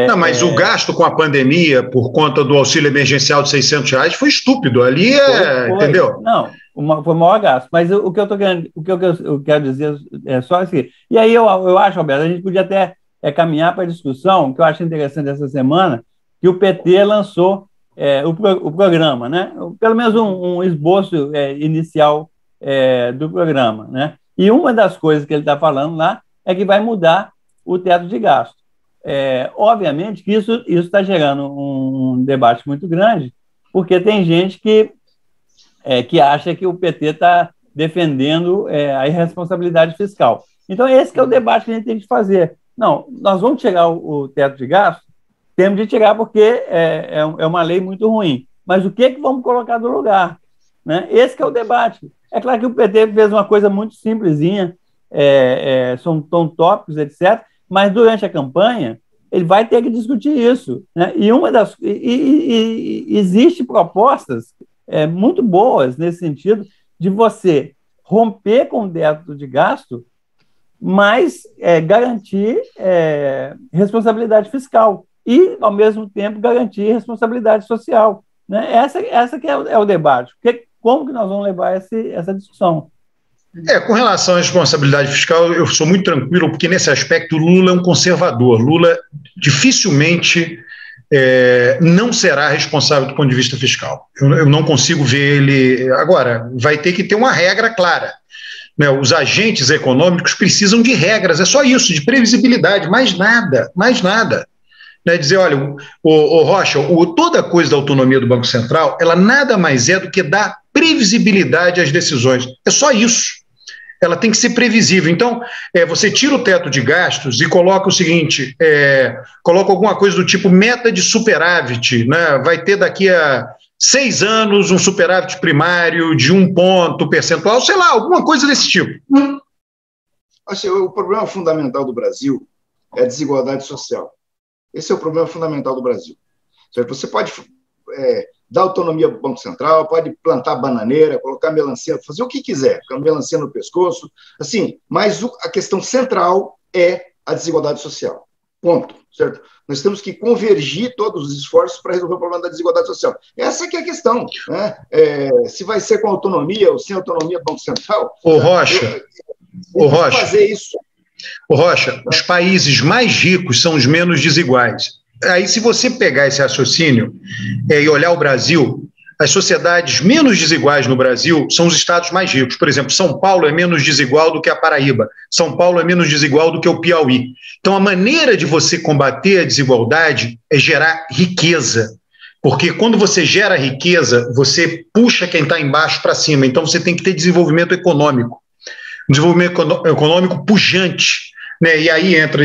[SPEAKER 2] Não, mas o gasto com a pandemia, por conta do auxílio emergencial de R$600, foi estúpido. Ali entendeu?
[SPEAKER 3] Não, foi o maior gasto. Mas o que eu quero dizer é só assim. E aí eu acho, Alberto, a gente podia até caminhar para a discussão, que eu acho interessante essa semana, que o PT lançou o programa, né? Pelo menos um esboço inicial do programa, né? E uma das coisas que ele está falando lá é que vai mudar o teto de gasto. Obviamente que isso está gerando um debate muito grande, porque tem gente que acha que o PT está defendendo a irresponsabilidade fiscal. Então, esse que é o debate que a gente tem que fazer. Não, nós vamos tirar o teto de gasto, temos de tirar porque é uma lei muito ruim. Mas o que vamos colocar no lugar? Né? Esse que é o debate. É claro que o PT fez uma coisa muito simplesinha, são tópicos, etc., mas durante a campanha ele vai ter que discutir isso. Né? E existe propostas muito boas nesse sentido de você romper com o teto de gasto, mas garantir responsabilidade fiscal e, ao mesmo tempo, garantir responsabilidade social. Né? Essa que é o debate. Como que nós vamos levar essa discussão?
[SPEAKER 2] Com relação à responsabilidade fiscal, eu sou muito tranquilo, porque nesse aspecto o Lula é um conservador. Lula dificilmente não será responsável do ponto de vista fiscal. Eu não consigo ver ele... Agora, vai ter que ter uma regra clara. Né? Os agentes econômicos precisam de regras, é só isso, de previsibilidade, mais nada, mais nada. Né? Dizer, olha, Rocha, toda a coisa da autonomia do Banco Central, ela nada mais é do que dar previsibilidade às decisões. É só isso. Ela tem que ser previsível. Então, você tira o teto de gastos e coloca o seguinte, coloca alguma coisa do tipo meta de superávit, né? Vai ter daqui a 6 anos um superávit primário de 1 ponto percentual, sei lá, alguma coisa desse tipo.
[SPEAKER 4] O problema fundamental do Brasil é a desigualdade social. Esse é o problema fundamental do Brasil. Você pode dar autonomia para o Banco Central, pode plantar bananeira, colocar melancia, fazer o que quiser, com a melancia no pescoço, assim, mas a questão central é a desigualdade social. Ponto, certo? Nós temos que convergir todos os esforços para resolver o problema da desigualdade social. Essa que é a questão, né? Se vai ser com autonomia ou sem autonomia do Banco Central...
[SPEAKER 2] Rocha,
[SPEAKER 4] fazer isso.
[SPEAKER 2] Rocha, os países mais ricos são os menos desiguais. Aí, se você pegar esse raciocínio e olhar o Brasil, as sociedades menos desiguais no Brasil são os estados mais ricos. Por exemplo, São Paulo é menos desigual do que a Paraíba. São Paulo é menos desigual do que o Piauí. Então, a maneira de você combater a desigualdade é gerar riqueza. Porque quando você gera riqueza, você puxa quem está embaixo para cima. Então, você tem que ter desenvolvimento econômico. Desenvolvimento econômico pujante. Né? E aí entra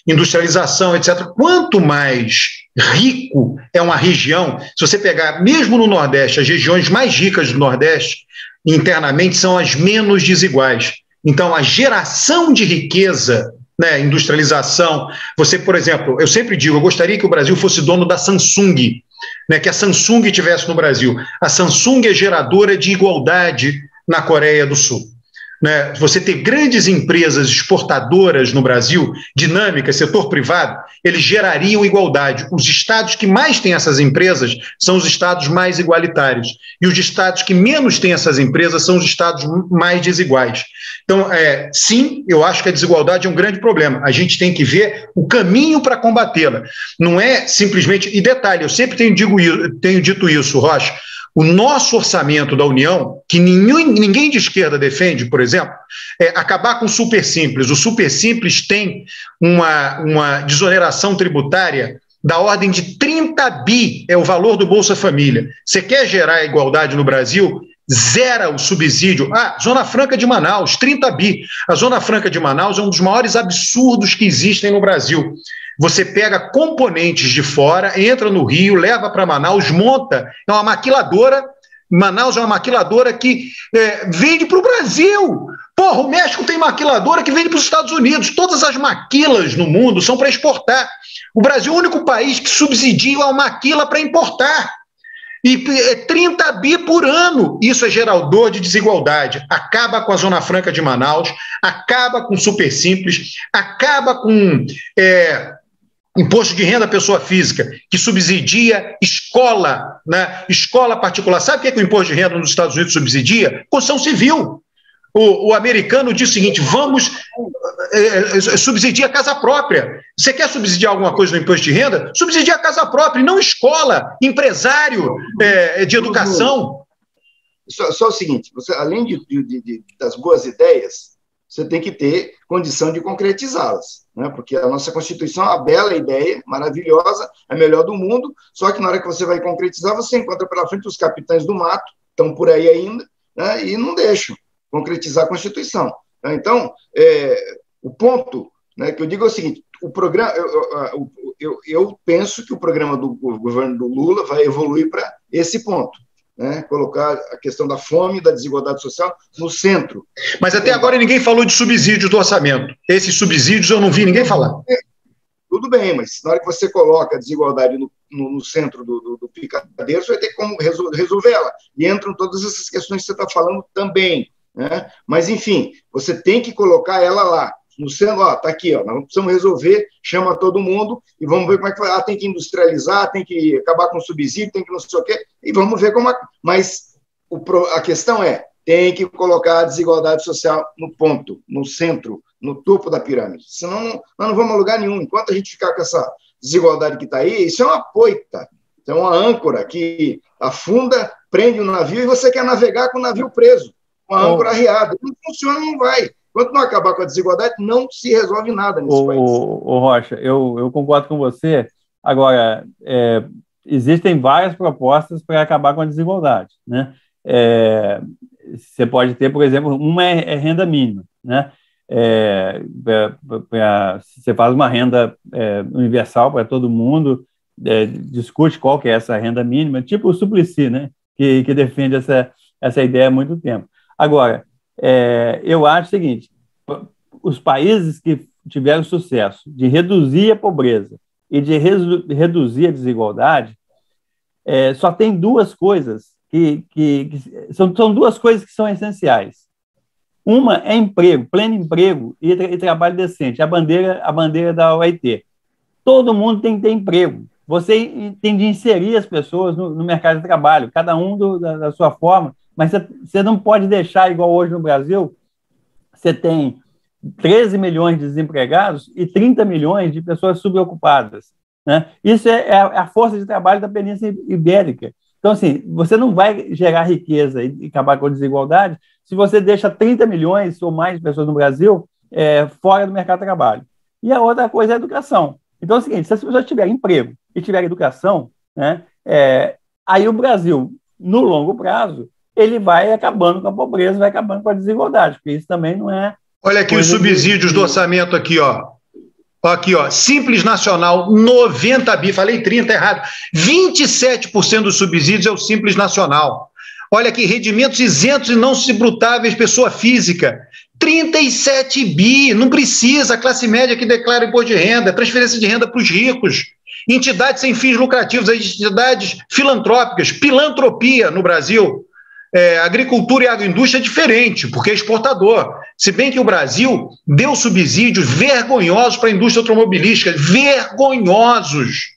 [SPEAKER 2] industrialização, etc. Quanto mais rico é uma região, se você pegar, mesmo no Nordeste, as regiões mais ricas do Nordeste, internamente, são as menos desiguais. Então, a geração de riqueza, né, industrialização, você, por exemplo, eu sempre digo, eu gostaria que o Brasil fosse dono da Samsung, né, que a Samsung estivesse no Brasil. A Samsung é geradora de igualdade na Coreia do Sul. Né, você ter grandes empresas exportadoras no Brasil, dinâmicas, setor privado, eles gerariam igualdade. Os estados que mais têm essas empresas são os estados mais igualitários. E os estados que menos têm essas empresas são os estados mais desiguais. Então, sim, eu acho que a desigualdade é um grande problema. A gente tem que ver o caminho para combatê-la. Não é simplesmente... E detalhe, eu sempre tenho dito isso, Rocha, o nosso orçamento da União, que ninguém de esquerda defende, por exemplo, é acabar com o Super Simples. O Super Simples tem uma desoneração tributária da ordem de 30 bi, é o valor do Bolsa Família. Você quer gerar igualdade no Brasil? Zera o subsídio. Zona Franca de Manaus, 30 bi. A Zona Franca de Manaus é um dos maiores absurdos que existem no Brasil. Você pega componentes de fora, entra no Rio, leva para Manaus, monta, é uma maquiladora. Manaus é uma maquiladora que vende para o Brasil. Porra, o México tem maquiladora que vende para os Estados Unidos. Todas as maquilas no mundo são para exportar. O Brasil é o único país que subsidia uma maquila para importar. E 30 bi por ano. Isso é gerador de desigualdade. Acaba com a Zona Franca de Manaus, acaba com o Super Simples, acaba com... imposto de renda à pessoa física, que subsidia escola, né? Escola particular. Sabe o que o imposto de renda nos Estados Unidos subsidia? Construção civil. O americano diz o seguinte: vamos subsidiar a casa própria. Você quer subsidiar alguma coisa no imposto de renda? Subsidia a casa própria, e não escola, empresário de educação.
[SPEAKER 4] Só o seguinte, você, além das boas ideias, você tem que ter condição de concretizá-las, né? Porque a nossa Constituição é uma bela ideia, maravilhosa, a melhor do mundo, só que na hora que você vai concretizar, você encontra pela frente os capitães do mato, estão por aí ainda, né? E não deixam concretizar a Constituição. Então, o ponto, né, que eu digo é o seguinte: o programa, eu penso que o programa do governo do Lula vai evoluir para esse ponto, né, colocar a questão da fome e da desigualdade social no centro.
[SPEAKER 2] Mas até agora ninguém falou de subsídios do orçamento. Esses subsídios eu não vi ninguém falar.
[SPEAKER 4] Tudo bem, mas na hora que você coloca a desigualdade no centro do picadeiro, você vai ter como resolver ela. E entram todas essas questões que você está falando também, né? Mas, enfim, você tem que colocar ela lá, no centro. Está aqui, nós precisamos resolver, chama todo mundo e vamos ver como é que vai. Tem que industrializar, tem que acabar com o subsídio, tem que não sei o quê, e vamos ver como. Mas a questão tem que colocar a desigualdade social no ponto, no centro, no topo da pirâmide. Senão, nós não vamos a lugar nenhum. Enquanto a gente ficar com essa desigualdade que está aí, isso é uma poita, é uma âncora que afunda, prende o navio e você quer navegar com o navio preso, com a âncora arriada. Não funciona, não vai. Enquanto não acabar com a desigualdade, não se resolve nada nesse país.
[SPEAKER 3] Rocha, eu concordo com você. Agora, existem várias propostas para acabar com a desigualdade, né? Você pode ter, por exemplo, uma é renda mínima, né? Você faz uma renda universal para todo mundo, discute qual que é essa renda mínima, tipo o Suplicy, né? Que defende essa ideia há muito tempo. Agora, eu acho o seguinte: os países que tiveram sucesso de reduzir a pobreza e de reduzir a desigualdade, só tem duas coisas são duas coisas que são essenciais. Uma é emprego, pleno emprego e trabalho decente, a bandeira da OIT. Todo mundo tem que ter emprego. Você tem de inserir as pessoas no mercado de trabalho, cada um da sua forma, mas você não pode deixar, igual hoje no Brasil, você tem 13 milhões de desempregados e 30 milhões de pessoas subocupadas, né? Isso é a força de trabalho da Península Ibérica. Então, assim, você não vai gerar riqueza e acabar com a desigualdade se você deixa 30 milhões ou mais de pessoas no Brasil fora do mercado de trabalho. E a outra coisa é a educação. Então, é o seguinte: se as pessoas tiverem emprego e tiverem educação, né, aí o Brasil, no longo prazo, ele vai acabando com a pobreza, vai acabando com a desigualdade, porque isso também não é...
[SPEAKER 2] Olha aqui os subsídios do orçamento aqui, ó. Aqui, ó, Simples Nacional, 90 bi, falei 30 errado, 27% dos subsídios é o Simples Nacional. Olha aqui, rendimentos isentos e não subrutáveis, pessoa física, 37 bi, não precisa, a classe média que declara imposto de renda, transferência de renda para os ricos, entidades sem fins lucrativos, as entidades filantrópicas, pilantropia no Brasil. Agricultura e agroindústria é diferente, porque é exportador. Se bem que o Brasil deu subsídios vergonhosos para a indústria automobilística, vergonhosos.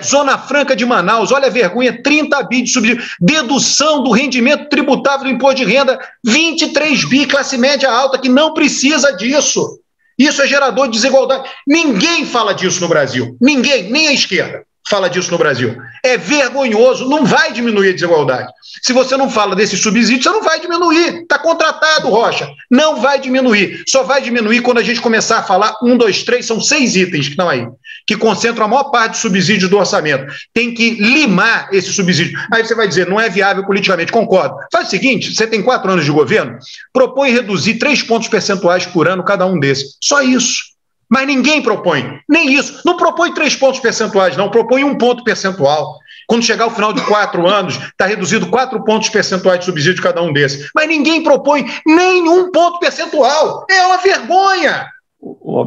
[SPEAKER 2] Zona Franca de Manaus, olha a vergonha, 30 bi de subsídio. Dedução do rendimento tributável do imposto de renda, 23 bi, classe média alta, que não precisa disso. Isso é gerador de desigualdade. Ninguém fala disso no Brasil. Ninguém, nem a esquerda fala disso no Brasil. É vergonhoso, não vai diminuir a desigualdade. Se você não fala desse subsídio, você não vai diminuir. Está contratado, Rocha. Não vai diminuir. Só vai diminuir quando a gente começar a falar 1, 2, 3, são 6 itens que estão aí, que concentram a maior parte dos subsídios do orçamento. Tem que limar esse subsídio. Aí você vai dizer, não é viável politicamente. Concordo. Faz o seguinte, você tem 4 anos de governo, propõe reduzir 3 pontos percentuais por ano cada um desses. Só isso. Mas ninguém propõe, nem isso. Não propõe 3 pontos percentuais, não. Propõe 1 ponto percentual. Quando chegar ao final de 4 anos, está reduzido 4 pontos percentuais de subsídio de cada um desses. Mas ninguém propõe nenhum ponto percentual. É uma vergonha.
[SPEAKER 3] O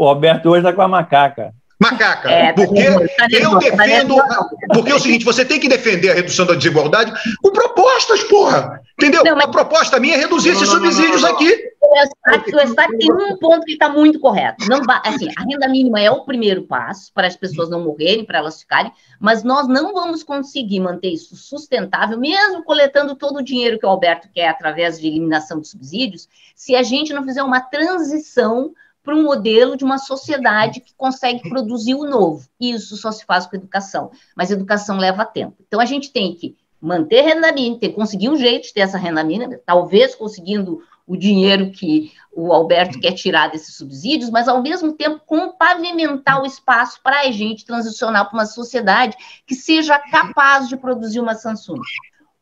[SPEAKER 3] Roberto hoje está com a macaca.
[SPEAKER 2] Macaca, porque eu defendo... Porque é o seguinte, você tem que defender a redução da desigualdade com propostas, porra. Entendeu? A proposta minha é reduzir esses subsídios aqui.
[SPEAKER 5] O Eustáquio tem um ponto que está muito correto. Não, assim, a renda mínima é o primeiro passo para as pessoas não morrerem, para elas ficarem, mas nós não vamos conseguir manter isso sustentável, mesmo coletando todo o dinheiro que o Alberto quer através de eliminação de subsídios, se a gente não fizer uma transição para um modelo de uma sociedade que consegue produzir o novo. Isso só se faz com educação, mas educação leva tempo. Então, a gente tem que manter renda mínima, tem que conseguir um jeito de ter essa renda mínima, talvez conseguindo o dinheiro que o Alberto quer tirar desses subsídios, mas, ao mesmo tempo, pavimentar o espaço para a gente transicionar para uma sociedade que seja capaz de produzir uma Samsung.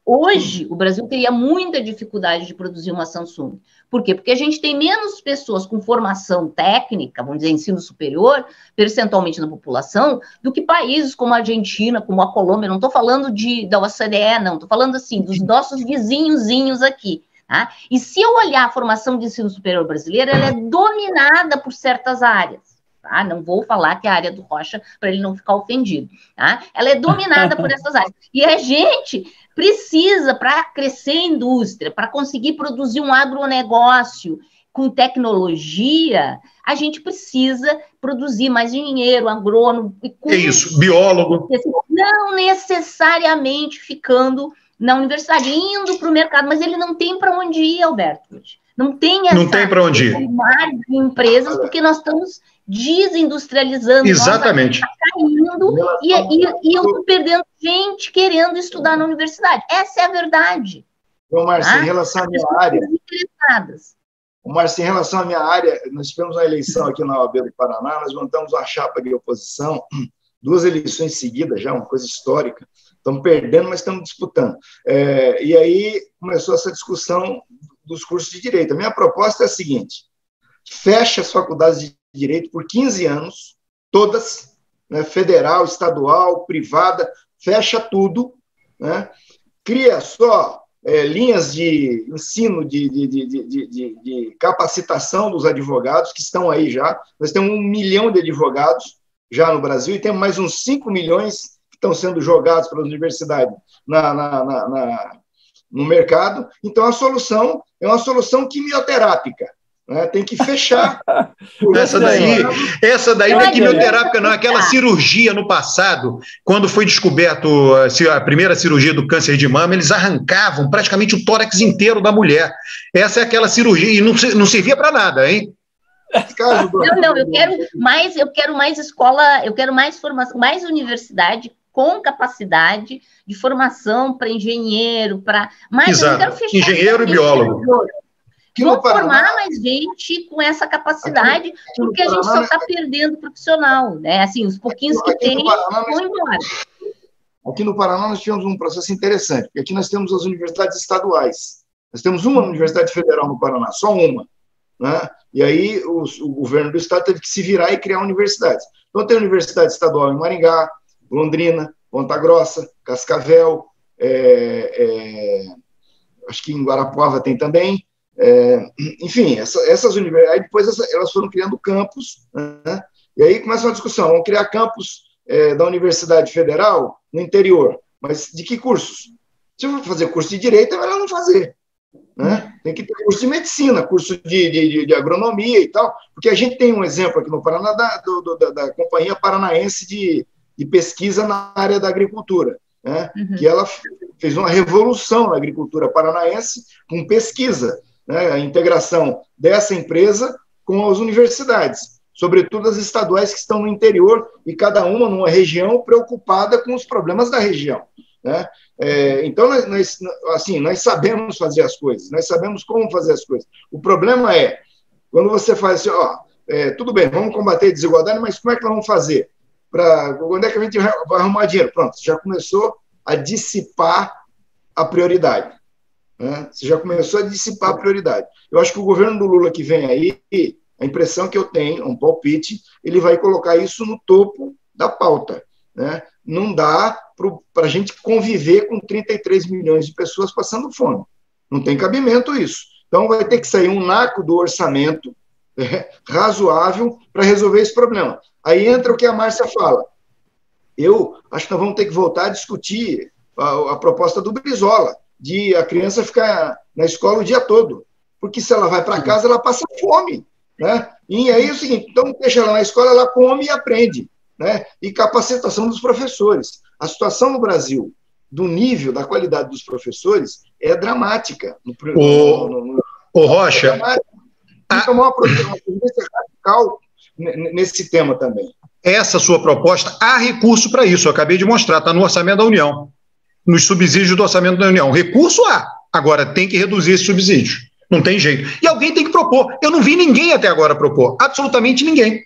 [SPEAKER 5] Hoje, o Brasil teria muita dificuldade de produzir uma Samsung. Por quê? Porque a gente tem menos pessoas com formação técnica, vamos dizer, ensino superior, percentualmente na população, do que países como a Argentina, como a Colômbia. Não estou falando da OCDE, não. Estou falando, assim, dos nossos vizinhozinhos aqui. Tá? E se eu olhar a formação de ensino superior brasileira, ela é dominada por certas áreas. Tá? Não vou falar que é a área do Rocha, para ele não ficar ofendido. Tá? Ela é dominada por essas áreas. E a gente precisa, para crescer a indústria, para conseguir produzir um agronegócio com tecnologia, a gente precisa produzir mais engenheiro, agrônomo.
[SPEAKER 2] É isso, biólogo.
[SPEAKER 5] Não necessariamente ficando na universidade, indo para o mercado, mas ele não tem para onde ir, Alberto. Não tem essa,
[SPEAKER 2] não tem para onde ir.
[SPEAKER 5] De empresas, porque nós estamos desindustrializando.
[SPEAKER 2] Exatamente.
[SPEAKER 5] Nós caindo e eu estou perdendo gente querendo estudar na universidade. Essa é a verdade.
[SPEAKER 4] Então, Márcia, em relação à minha área... Márcia, em relação à minha área, nós tivemos uma eleição aqui na OAB do Paraná, nós montamos uma chapa de oposição, 2 eleições seguidas já, uma coisa histórica. Estamos perdendo, mas estamos disputando. E aí começou essa discussão dos cursos de Direito. A minha proposta é a seguinte: fecha as faculdades de Direito por 15 anos, todas, né, federal, estadual, privada, fecha tudo, né, cria só linhas de ensino, de capacitação dos advogados, que estão aí já. Nós temos 1 milhão de advogados já no Brasil e temos mais uns 5 milhões estão sendo jogados pelas universidades no mercado. Então, a solução é uma solução quimioterápica. Né? Tem que fechar.
[SPEAKER 2] Essa daí não é quimioterápica, não. Aquela cirurgia no passado, quando foi descoberto a primeira cirurgia do câncer de mama, eles arrancavam praticamente o tórax inteiro da mulher. Essa é aquela cirurgia, e não servia para nada, hein?
[SPEAKER 5] Não, eu quero mais escola, eu quero mais formação, mais universidade com capacidade de formação para engenheiro, para mais.
[SPEAKER 2] Exato. Eu não quero fechar engenheiro e biólogo.
[SPEAKER 5] Vamos formar mais gente com essa capacidade, porque a gente só está perdendo profissional, né? Assim, os pouquinhos que tem vão embora.
[SPEAKER 4] Aqui no Paraná nós tivemos um processo interessante, porque aqui nós temos as universidades estaduais. Nós temos uma universidade federal no Paraná, só uma. Né? E aí o governo do estado teve que se virar e criar universidades. Então tem a universidade estadual em Maringá, Londrina, Ponta Grossa, Cascavel, acho que em Guarapuava tem também. Enfim, essas universidades, depois elas foram criando campus, né? E aí começa uma discussão, vamos criar campus da Universidade Federal no interior, mas de que cursos? Se eu for fazer curso de Direito, é melhor não fazer. Né? Tem que ter curso de medicina, curso de agronomia e tal, porque a gente tem um exemplo aqui no Paraná da Companhia Paranaense de pesquisa na área da agricultura, né? Que ela fez uma revolução na agricultura paranaense com pesquisa, né? A integração dessa empresa com as universidades, sobretudo as estaduais que estão no interior e cada uma numa região preocupada com os problemas da região. Né? Então, nós sabemos fazer as coisas, nós sabemos como fazer as coisas. O problema é, quando você faz assim, tudo bem, vamos combater a desigualdade, mas como é que nós vamos fazer? Onde é que a gente vai arrumar dinheiro? Pronto, já começou a dissipar a prioridade. Né? Você já começou a dissipar a prioridade. Eu acho que o governo do Lula que vem aí, a impressão que eu tenho, um palpite, ele vai colocar isso no topo da pauta. Né? Não dá para a gente conviver com 33 milhões de pessoas passando fome. Não tem cabimento isso. Então, vai ter que sair um naco do orçamento razoável para resolver esse problema. Aí entra o que a Márcia fala. Eu acho que nós vamos ter que voltar a discutir a proposta do Brizola, de a criança ficar na escola o dia todo, porque se ela vai para casa, ela passa fome, né? E aí é o seguinte, então deixa ela na escola, ela come e aprende, né? E capacitação dos professores. A situação no Brasil, do nível, da qualidade dos professores, é dramática.
[SPEAKER 2] Ô Rocha...
[SPEAKER 4] Tem que tomar uma providência radical nesse tema também.
[SPEAKER 2] Essa sua proposta, há recurso para isso, eu acabei de mostrar, está no orçamento da União, nos subsídios do orçamento da União. Recurso há, agora tem que reduzir esse subsídio, não tem jeito. E alguém tem que propor. Eu não vi ninguém até agora propor, absolutamente ninguém.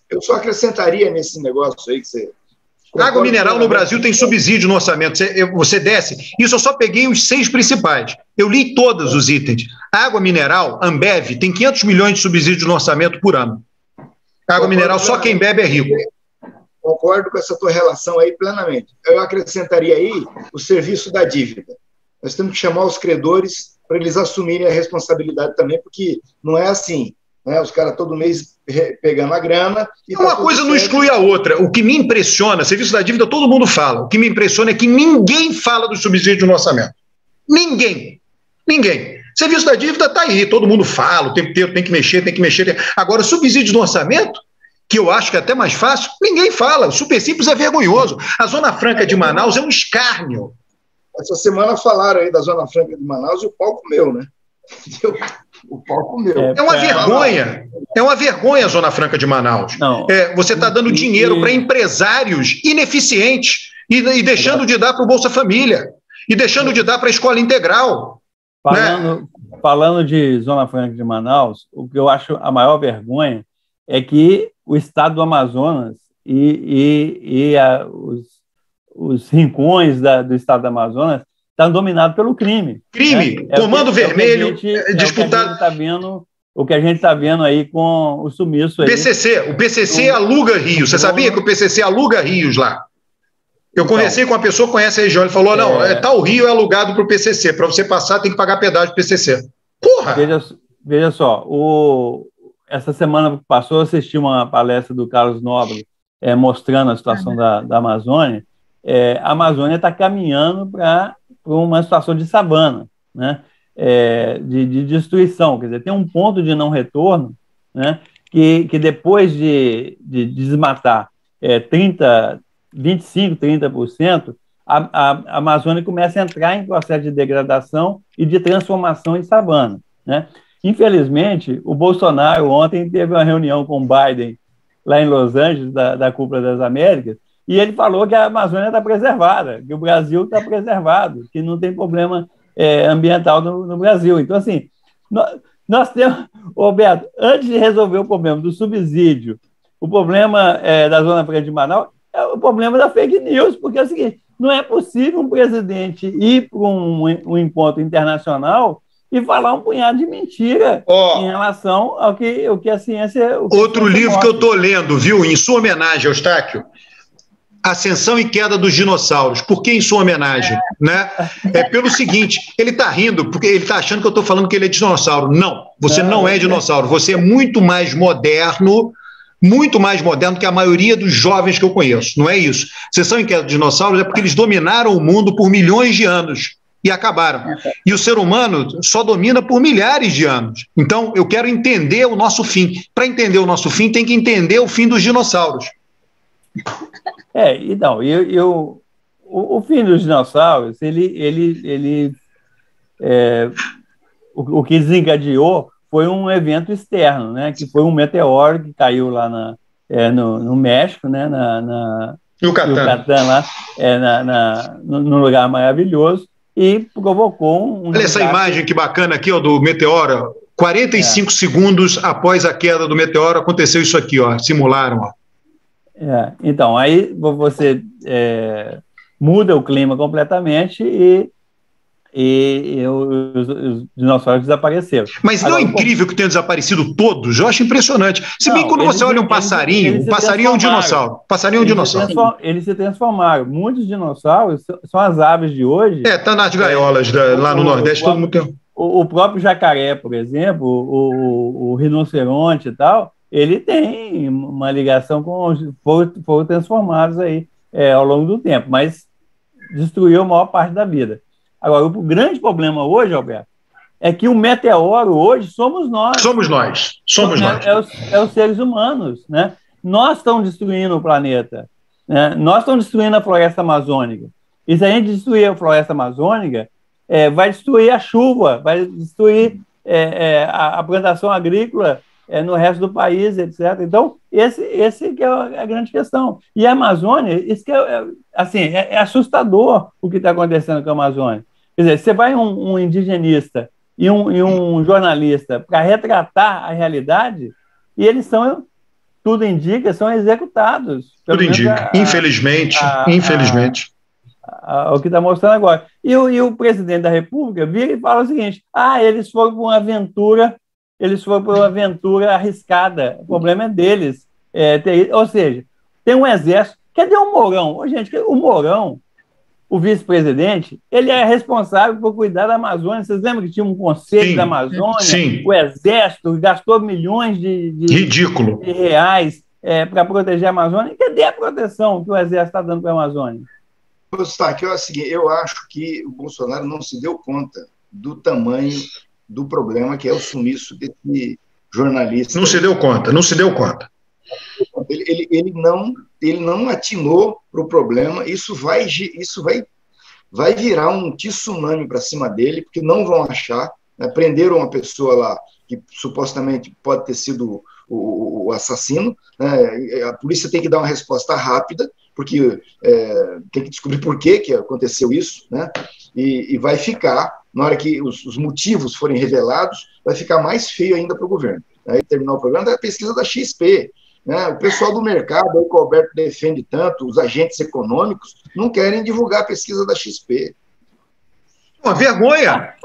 [SPEAKER 4] Eu só acrescentaria nesse negócio aí que você...
[SPEAKER 2] Água mineral no Brasil tem subsídio no orçamento. Você desce. Isso eu só peguei os 6 principais. Eu li todos os itens. Água mineral, Ambev, tem 500 milhões de subsídio no orçamento por ano. Água mineral, só quem bebe é rico.
[SPEAKER 4] Concordo com essa tua relação aí plenamente. Eu acrescentaria aí o serviço da dívida. Nós temos que chamar os credores para eles assumirem a responsabilidade também, porque não é assim, né? Os caras todo mês pegando a grana... E
[SPEAKER 2] uma coisa não exclui a outra. O que me impressiona, serviço da dívida todo mundo fala, o que me impressiona é que ninguém fala do subsídio no orçamento. Ninguém. Serviço da dívida está aí, todo mundo fala, o tempo inteiro tem que mexer. Agora, o subsídio no orçamento, que eu acho que é até mais fácil, ninguém fala. O Super Simples é vergonhoso. A Zona Franca de Manaus é um escárnio.
[SPEAKER 4] Essa semana falaram aí da Zona Franca de Manaus e o pau comeu, né? O pau comeu.
[SPEAKER 2] É uma vergonha. É uma vergonha a Zona Franca de Manaus. Você está dando dinheiro para empresários ineficientes e deixando de dar para o Bolsa Família e deixando de dar para a escola integral.
[SPEAKER 3] Falando de Zona Franca de Manaus, o que eu acho a maior vergonha é que o estado do Amazonas os rincões do estado do Amazonas estão dominados pelo crime.
[SPEAKER 2] Crime, né? Comando Vermelho, disputado...
[SPEAKER 3] O que a gente está vendo aí com o sumiço aí.
[SPEAKER 2] O PCC aluga rios. Você sabia que o PCC aluga rios lá? Eu conversei com uma pessoa que conhece a região, ele falou, tal rio é alugado para o PCC, para você passar tem que pagar pedágio do PCC. Porra!
[SPEAKER 3] Veja só, essa semana que passou, eu assisti uma palestra do Carlos Nobre mostrando a situação da Amazônia. A Amazônia está caminhando para uma situação de savana, né? De destruição, quer dizer, tem um ponto de não retorno, né? Que depois de desmatar 25%, 30%, a Amazônia começa a entrar em processo de degradação e de transformação em savana, né? Infelizmente, o Bolsonaro ontem teve uma reunião com o Biden lá em Los Angeles, da Cúpula das Américas, e ele falou que a Amazônia está preservada, que o Brasil está preservado, que não tem problema ambiental no Brasil. Então, assim, nós temos, Roberto, antes de resolver o problema do subsídio, o problema da Zona Franca de Manaus, é o problema da fake news, porque é o seguinte, não é possível um presidente ir para um encontro internacional e falar um punhado de mentira em relação ao que a ciência...
[SPEAKER 2] Outro livro que eu estou lendo, viu, em sua homenagem, Eustáquio, Ascensão e Queda dos Dinossauros. Por que em sua homenagem? Né? Pelo seguinte, ele está rindo porque ele está achando que eu estou falando que ele é dinossauro. Não, você não é dinossauro, você é muito mais moderno que a maioria dos jovens que eu conheço. Não é isso. Ascensão e Queda dos Dinossauros é porque eles dominaram o mundo por milhões de anos e acabaram. E o ser humano só domina por milhares de anos. Então, eu quero entender o nosso fim. Para entender o nosso fim, tem que entender o fim dos dinossauros.
[SPEAKER 3] Então, o fim dos dinossauros, o que desencadeou foi um evento externo, né? Que foi um meteoro que caiu lá no México, né?
[SPEAKER 2] Yucatán,
[SPEAKER 3] lá, num lugar maravilhoso, e provocou
[SPEAKER 2] Olha essa imagem que bacana aqui, ó, do meteoro. 45 segundos após a queda do meteoro, aconteceu isso aqui, ó, simularam, ó.
[SPEAKER 3] Então, aí você muda o clima completamente e os dinossauros desapareceram.
[SPEAKER 2] Mas não é incrível que tenham desaparecido todos? Eu acho impressionante. Se bem que quando você olha um passarinho, o passarinho é um dinossauro. Passarinho é um dinossauro.
[SPEAKER 3] Eles se transformaram. Muitos dinossauros são as aves de hoje.
[SPEAKER 2] Tá nas gaiolas lá no Nordeste, todo mundo tem.
[SPEAKER 3] O próprio jacaré, por exemplo, o rinoceronte e tal, ele tem uma ligação com... Foram transformados aí ao longo do tempo, mas destruiu a maior parte da vida. Agora, o grande problema hoje, Alberto, é que o meteoro hoje somos nós.
[SPEAKER 2] Somos nós.
[SPEAKER 3] É os seres humanos, né? Nós estamos destruindo o planeta, né? Nós estamos destruindo a floresta amazônica. E se a gente destruir a floresta amazônica, vai destruir a chuva, vai destruir a plantação agrícola no resto do país, etc. Então, esse que é a grande questão. E a Amazônia, isso que é assustador o que está acontecendo com a Amazônia. Quer dizer, você vai um indigenista e um jornalista para retratar a realidade, e eles são, tudo indica, são executados.
[SPEAKER 2] Tudo indica, infelizmente.
[SPEAKER 3] O que está mostrando agora. E o presidente da República vira e fala o seguinte: eles foram para uma aventura arriscada, o problema é deles. Ou seja, tem um exército. Cadê o Mourão? Gente, o Mourão, o vice-presidente, ele é responsável por cuidar da Amazônia. Vocês lembram que tinha um conselho da Amazônia?
[SPEAKER 2] Sim.
[SPEAKER 3] O exército gastou milhões de reais para proteger a Amazônia. E cadê a proteção que o exército está dando para a Amazônia?
[SPEAKER 4] Eu acho que o Bolsonaro não se deu conta do tamanho do problema que é o sumiço desse jornalista.
[SPEAKER 2] Não se deu conta.
[SPEAKER 4] Ele não atinou para o problema. Isso vai virar um tsunami para cima dele, porque não vão achar. Né? Prenderam uma pessoa lá que supostamente pode ter sido o assassino. Né? A polícia tem que dar uma resposta rápida, porque tem que descobrir por que aconteceu isso, né? E vai ficar, na hora que os motivos forem revelados, vai ficar mais feio ainda para o governo. Aí, terminar o programa, da pesquisa da XP. Né? O pessoal do mercado, aí que o Alberto defende tanto, os agentes econômicos, não querem divulgar a pesquisa da XP.
[SPEAKER 2] Uma vergonha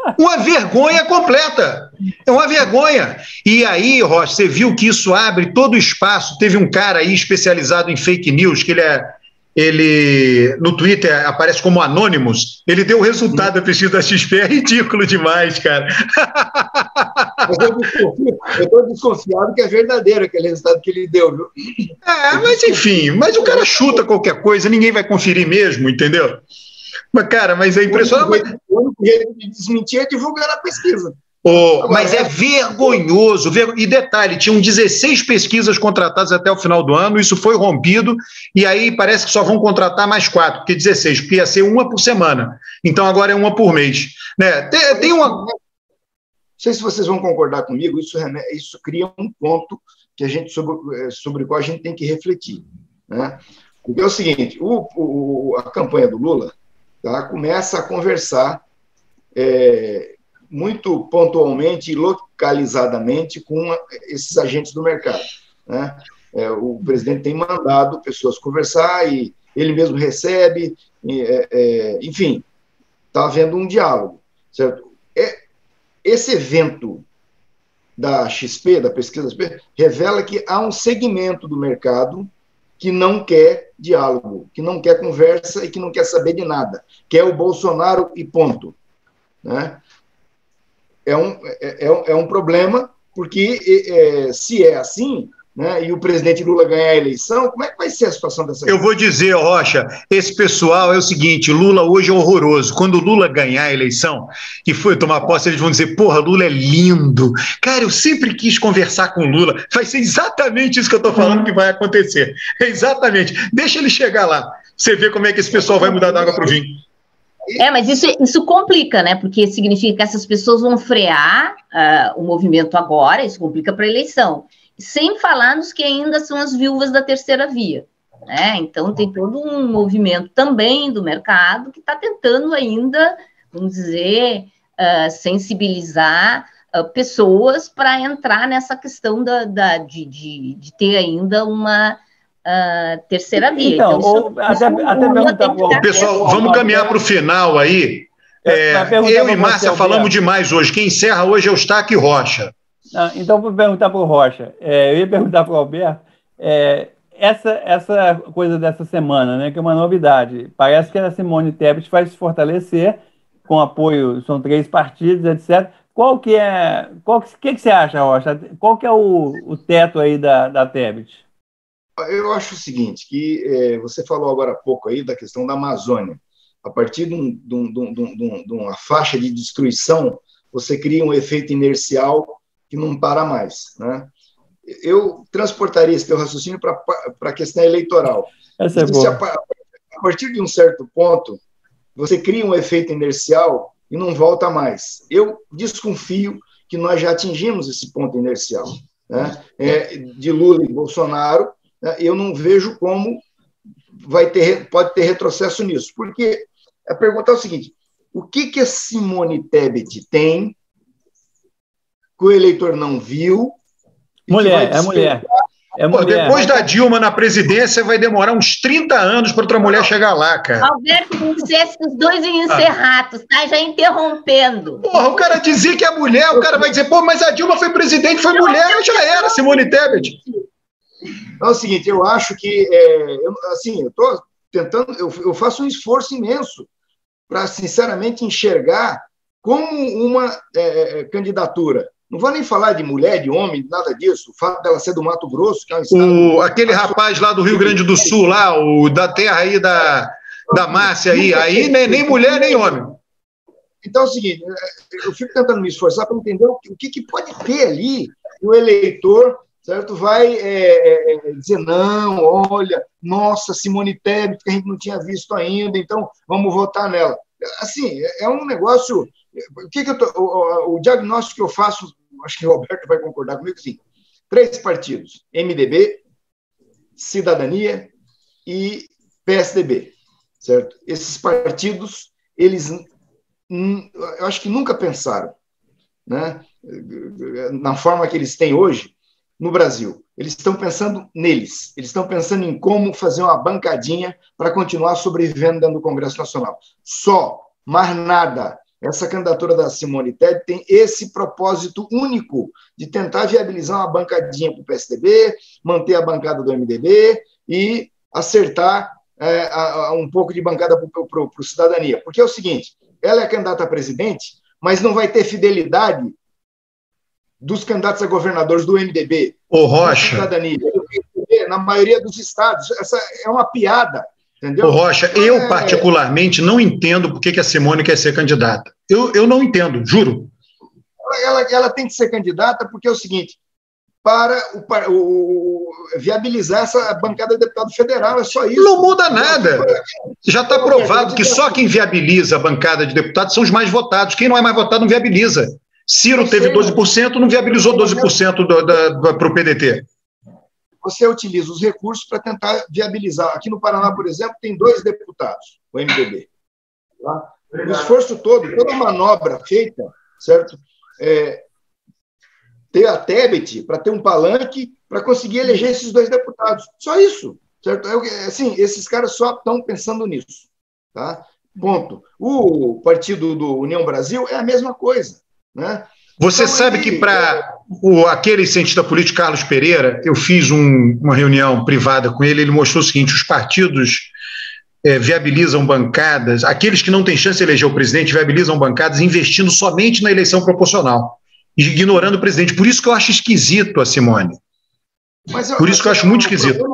[SPEAKER 2] completa. É uma vergonha. E aí, Rocha, você viu que isso abre todo o espaço. Teve um cara aí especializado em fake news, que ele no Twitter aparece como Anonymous. Ele deu o resultado da pesquisa da XP, é ridículo demais, cara.
[SPEAKER 4] Eu estou desconfiado que é verdadeiro aquele resultado que ele deu, viu?
[SPEAKER 2] Mas enfim, o cara chuta qualquer coisa, ninguém vai conferir mesmo, entendeu? Mas é impressionante.
[SPEAKER 4] O único jeito de desmentir é divulgar a pesquisa.
[SPEAKER 2] Mas é vergonhoso. E detalhe, tinham 16 pesquisas contratadas até o final do ano, isso foi rompido, e aí parece que só vão contratar mais 4, porque 16, porque ia ser uma por semana. Então agora é uma por mês. Né? Tem uma...
[SPEAKER 4] Não sei se vocês vão concordar comigo, isso cria um ponto que sobre o qual a gente tem que refletir. Né? Porque é o seguinte, a campanha do Lula começa a conversar muito pontualmente e localizadamente com esses agentes do mercado. Né? O presidente tem mandado pessoas conversar e ele mesmo recebe, enfim, está havendo um diálogo. Certo? Esse evento da XP, da pesquisa XP, revela que há um segmento do mercado que não quer diálogo, que não quer conversa e que não quer saber de nada, que é o Bolsonaro e ponto. Né? É um problema, porque se é assim, né, e o presidente Lula ganhar a eleição, como é que vai ser a situação dessa gente?
[SPEAKER 2] Eu vou dizer, Rocha, esse pessoal é o seguinte, Lula hoje é horroroso. Quando Lula ganhar a eleição e for tomar posse, eles vão dizer, porra, Lula é lindo. Cara, eu sempre quis conversar com o Lula. Vai ser exatamente isso que eu estou falando que vai acontecer. Exatamente. Deixa ele chegar lá. Você vê como é que esse pessoal vai mudar da água para o vinho.
[SPEAKER 5] Mas isso complica, né? Porque significa que essas pessoas vão frear o movimento agora, isso complica para a eleição. Sem falar nos que ainda são as viúvas da terceira via. Né? Então, tem todo um movimento também do mercado que está tentando ainda, vamos dizer, sensibilizar pessoas para entrar nessa questão de ter ainda uma terceira via.
[SPEAKER 3] Então até perguntar para
[SPEAKER 2] pessoal, vamos caminhar para o final aí. Eu e Márcia falamos demais hoje. Quem encerra hoje é o Eustáquio Rocha.
[SPEAKER 3] Então, vou perguntar para o Rocha. Eu ia perguntar para o Alberto. Essa coisa dessa semana, né, que é uma novidade. Parece que a Simone Tebet vai se fortalecer com apoio, são 3 partidos, etc. O que você acha, Rocha? Qual que é o teto aí da Tebet?
[SPEAKER 4] Eu acho o seguinte, que você falou agora há pouco aí da questão da Amazônia. A partir de uma faixa de destruição você cria um efeito inercial que não para mais, né? Eu transportaria esse teu raciocínio para a questão eleitoral.
[SPEAKER 3] Essa é boa.
[SPEAKER 4] A partir de um certo ponto, você cria um efeito inercial e não volta mais. Eu desconfio que nós já atingimos esse ponto inercial, né? De Lula e Bolsonaro, né? Eu não vejo como pode ter retrocesso nisso, porque a pergunta é o seguinte: o que a Simone Tebet tem que o eleitor não viu?
[SPEAKER 3] Mulher.
[SPEAKER 2] Pô, depois da Dilma na presidência, vai demorar uns 30 anos para outra mulher chegar lá, cara.
[SPEAKER 5] Alberto, os dois encerrados, tá? Já interrompendo.
[SPEAKER 2] Porra, o cara dizia que é mulher, o cara vai dizer, pô, mas a Dilma foi presidente, foi mulher, já era, Simone Tebet.
[SPEAKER 4] Então, é o seguinte, eu acho que, eu estou tentando, eu faço um esforço imenso para, sinceramente, enxergar como uma candidatura. Não vou nem falar de mulher, de homem, nada disso. O fato dela ser do Mato Grosso, que é um estado...
[SPEAKER 2] Aquele rapaz lá do Rio Grande do Sul, lá, da terra aí da Márcia, aí nem mulher, nem homem.
[SPEAKER 4] Então é o seguinte, eu fico tentando me esforçar para entender o que pode ter ali, e o eleitor, certo, vai dizer, não, olha, nossa, Simone Tebet, que a gente não tinha visto ainda, então vamos votar nela. Assim, é um negócio... O diagnóstico que eu faço, acho que o Roberto vai concordar comigo, assim, 3 partidos, MDB, Cidadania e PSDB, certo? Esses partidos, eles, eu acho que nunca pensaram, né, na forma que eles têm hoje no Brasil. Eles estão pensando neles, eles estão pensando em como fazer uma bancadinha para continuar sobrevivendo dentro do Congresso Nacional. Só, mais nada. Essa candidatura da Simone Tebet tem esse propósito único de tentar viabilizar uma bancadinha para o PSDB, manter a bancada do MDB e acertar um pouco de bancada para o Cidadania. Porque é o seguinte, ela é candidata a presidente, mas não vai ter fidelidade dos candidatos a governadores do MDB.
[SPEAKER 2] Ô, Rocha.
[SPEAKER 4] Cidadania, na maioria dos estados. Essa é uma piada. Entendeu?
[SPEAKER 2] Ô, Rocha, eu particularmente não entendo por que a Simone quer ser candidata. Eu não entendo, juro.
[SPEAKER 4] Ela tem que ser candidata porque é o seguinte, para viabilizar essa bancada de deputado federal, é só isso.
[SPEAKER 2] Não muda nada. Já está provado que só quem viabiliza a bancada de deputados são os mais votados. Quem não é mais votado não viabiliza. Ciro teve 12%, não viabilizou 12% para o PDT.
[SPEAKER 4] Você utiliza os recursos para tentar viabilizar. Aqui no Paraná, por exemplo, tem 2 deputados, o MDB. Tá? O esforço todo, toda a manobra feita, certo? Ter a Tebet para ter um palanque para conseguir eleger esses 2 deputados. Só isso, certo? Assim, esses caras só estão pensando nisso. Tá? Ponto. O partido do União Brasil é a mesma coisa, né?
[SPEAKER 2] Você então, sabe que para aquele cientista político Carlos Pereira, eu fiz uma reunião privada com ele, ele mostrou o seguinte, os partidos viabilizam bancadas, aqueles que não têm chance de eleger o presidente viabilizam bancadas investindo somente na eleição proporcional, ignorando o presidente. Por isso que eu acho esquisito a Simone. Por isso que eu acho muito esquisito.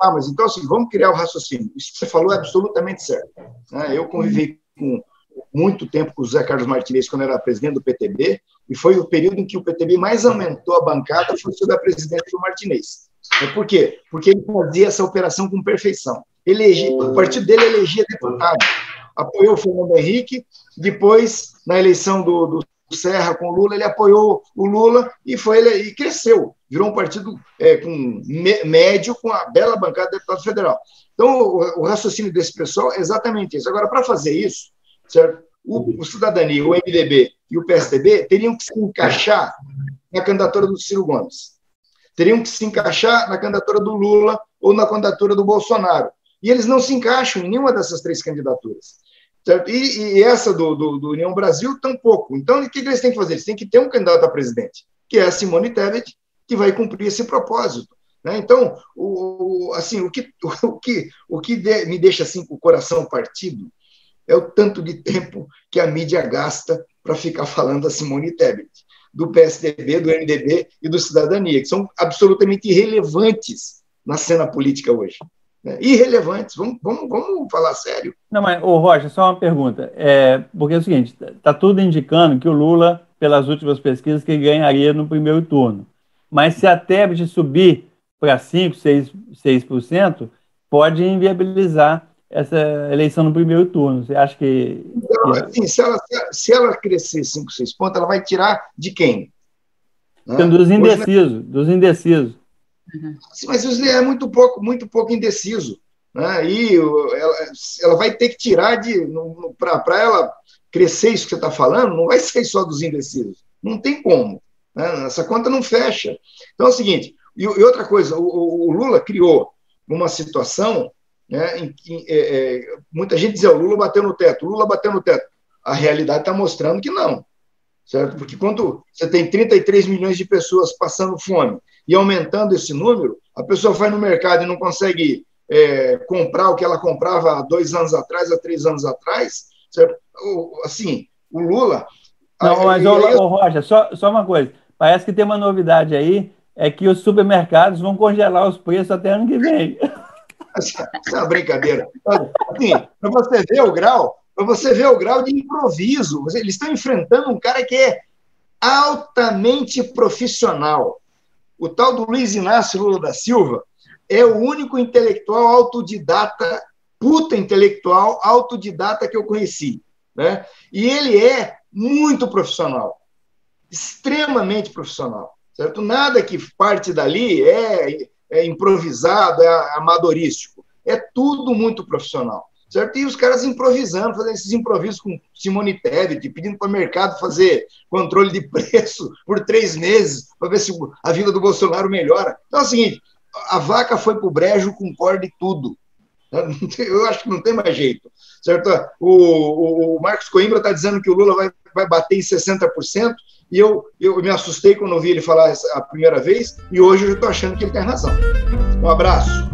[SPEAKER 4] Mas então, assim, vamos criar o raciocínio. Isso que você falou é absolutamente certo. Eu convivi com muito tempo com o José Carlos Martinez quando era presidente do PTB, e foi o período em que o PTB mais aumentou a bancada, foi sob a presidência do Martinez. Por quê? Porque ele fazia essa operação com perfeição. O partido dele elegia deputado, apoiou o Fernando Henrique, depois, na eleição do Serra com o Lula, ele apoiou o Lula e cresceu, virou um partido médio com a bela bancada de deputado federal. Então, o raciocínio desse pessoal é exatamente isso. Agora, para fazer isso, certo? O Cidadania, o MDB e o PSDB teriam que se encaixar na candidatura do Ciro Gomes. Teriam que se encaixar na candidatura do Lula ou na candidatura do Bolsonaro. E eles não se encaixam em nenhuma dessas 3 candidaturas. Certo? E essa do União Brasil, tampouco. Então, o que eles têm que fazer? Eles têm que ter um candidato a presidente, que é a Simone Tebet, que vai cumprir esse propósito. Né? Então, assim, o que me deixa assim, com o coração partido é o tanto de tempo que a mídia gasta para ficar falando da Simone Tebet, do PSDB, do MDB e do Cidadania, que são absolutamente irrelevantes na cena política hoje. né? Irrelevantes. Vamos falar sério.
[SPEAKER 3] Não, mas, Rocha, só uma pergunta. Porque é o seguinte, está tudo indicando que o Lula, pelas últimas pesquisas, que ganharia no primeiro turno. Mas se a Tebet subir para 5%, 6%, pode inviabilizar essa eleição no primeiro turno. Você acha que...
[SPEAKER 4] Então, assim, se ela crescer 5, 6 pontos, ela vai tirar de quem?
[SPEAKER 3] Né? Dos indecisos.
[SPEAKER 4] Sim, mas é muito pouco indeciso. Né? E ela vai ter que tirar para ela crescer isso que você está falando, não vai ser só dos indecisos. Não tem como. Né? Essa conta não fecha. Então é o seguinte, e outra coisa, o Lula criou uma situação, né, em que muita gente dizia, o Lula bateu no teto. A realidade está mostrando que não. Certo? Porque quando você tem 33 milhões de pessoas passando fome e aumentando esse número, a pessoa vai no mercado e não consegue comprar o que ela comprava há 2 anos atrás, há 3 anos atrás, certo? Assim, o Lula...
[SPEAKER 3] Não, mas, Rocha, só uma coisa. Parece que tem uma novidade aí, é que os supermercados vão congelar os preços até ano que vem.
[SPEAKER 4] Isso é uma brincadeira. Assim, para você ver o grau de improviso, eles estão enfrentando um cara que é altamente profissional. O tal do Luiz Inácio Lula da Silva é o único intelectual autodidata, puta intelectual autodidata que eu conheci. Né? E ele é muito profissional, extremamente profissional. Certo? Nada que parte dali é improvisado, é amadorístico. É tudo muito profissional. Certo? E os caras improvisando, fazendo esses improvisos com Simone Tebet, pedindo para o mercado fazer controle de preço por 3 meses, para ver se a vida do Bolsonaro melhora. Então é o seguinte, a vaca foi para o brejo com corda e tudo. Eu acho que não tem mais jeito. Certo? O Marcos Coimbra está dizendo que o Lula vai bater em 60%, e eu me assustei quando ouvi ele falar a primeira vez, e hoje eu estou achando que ele tem razão. Um abraço.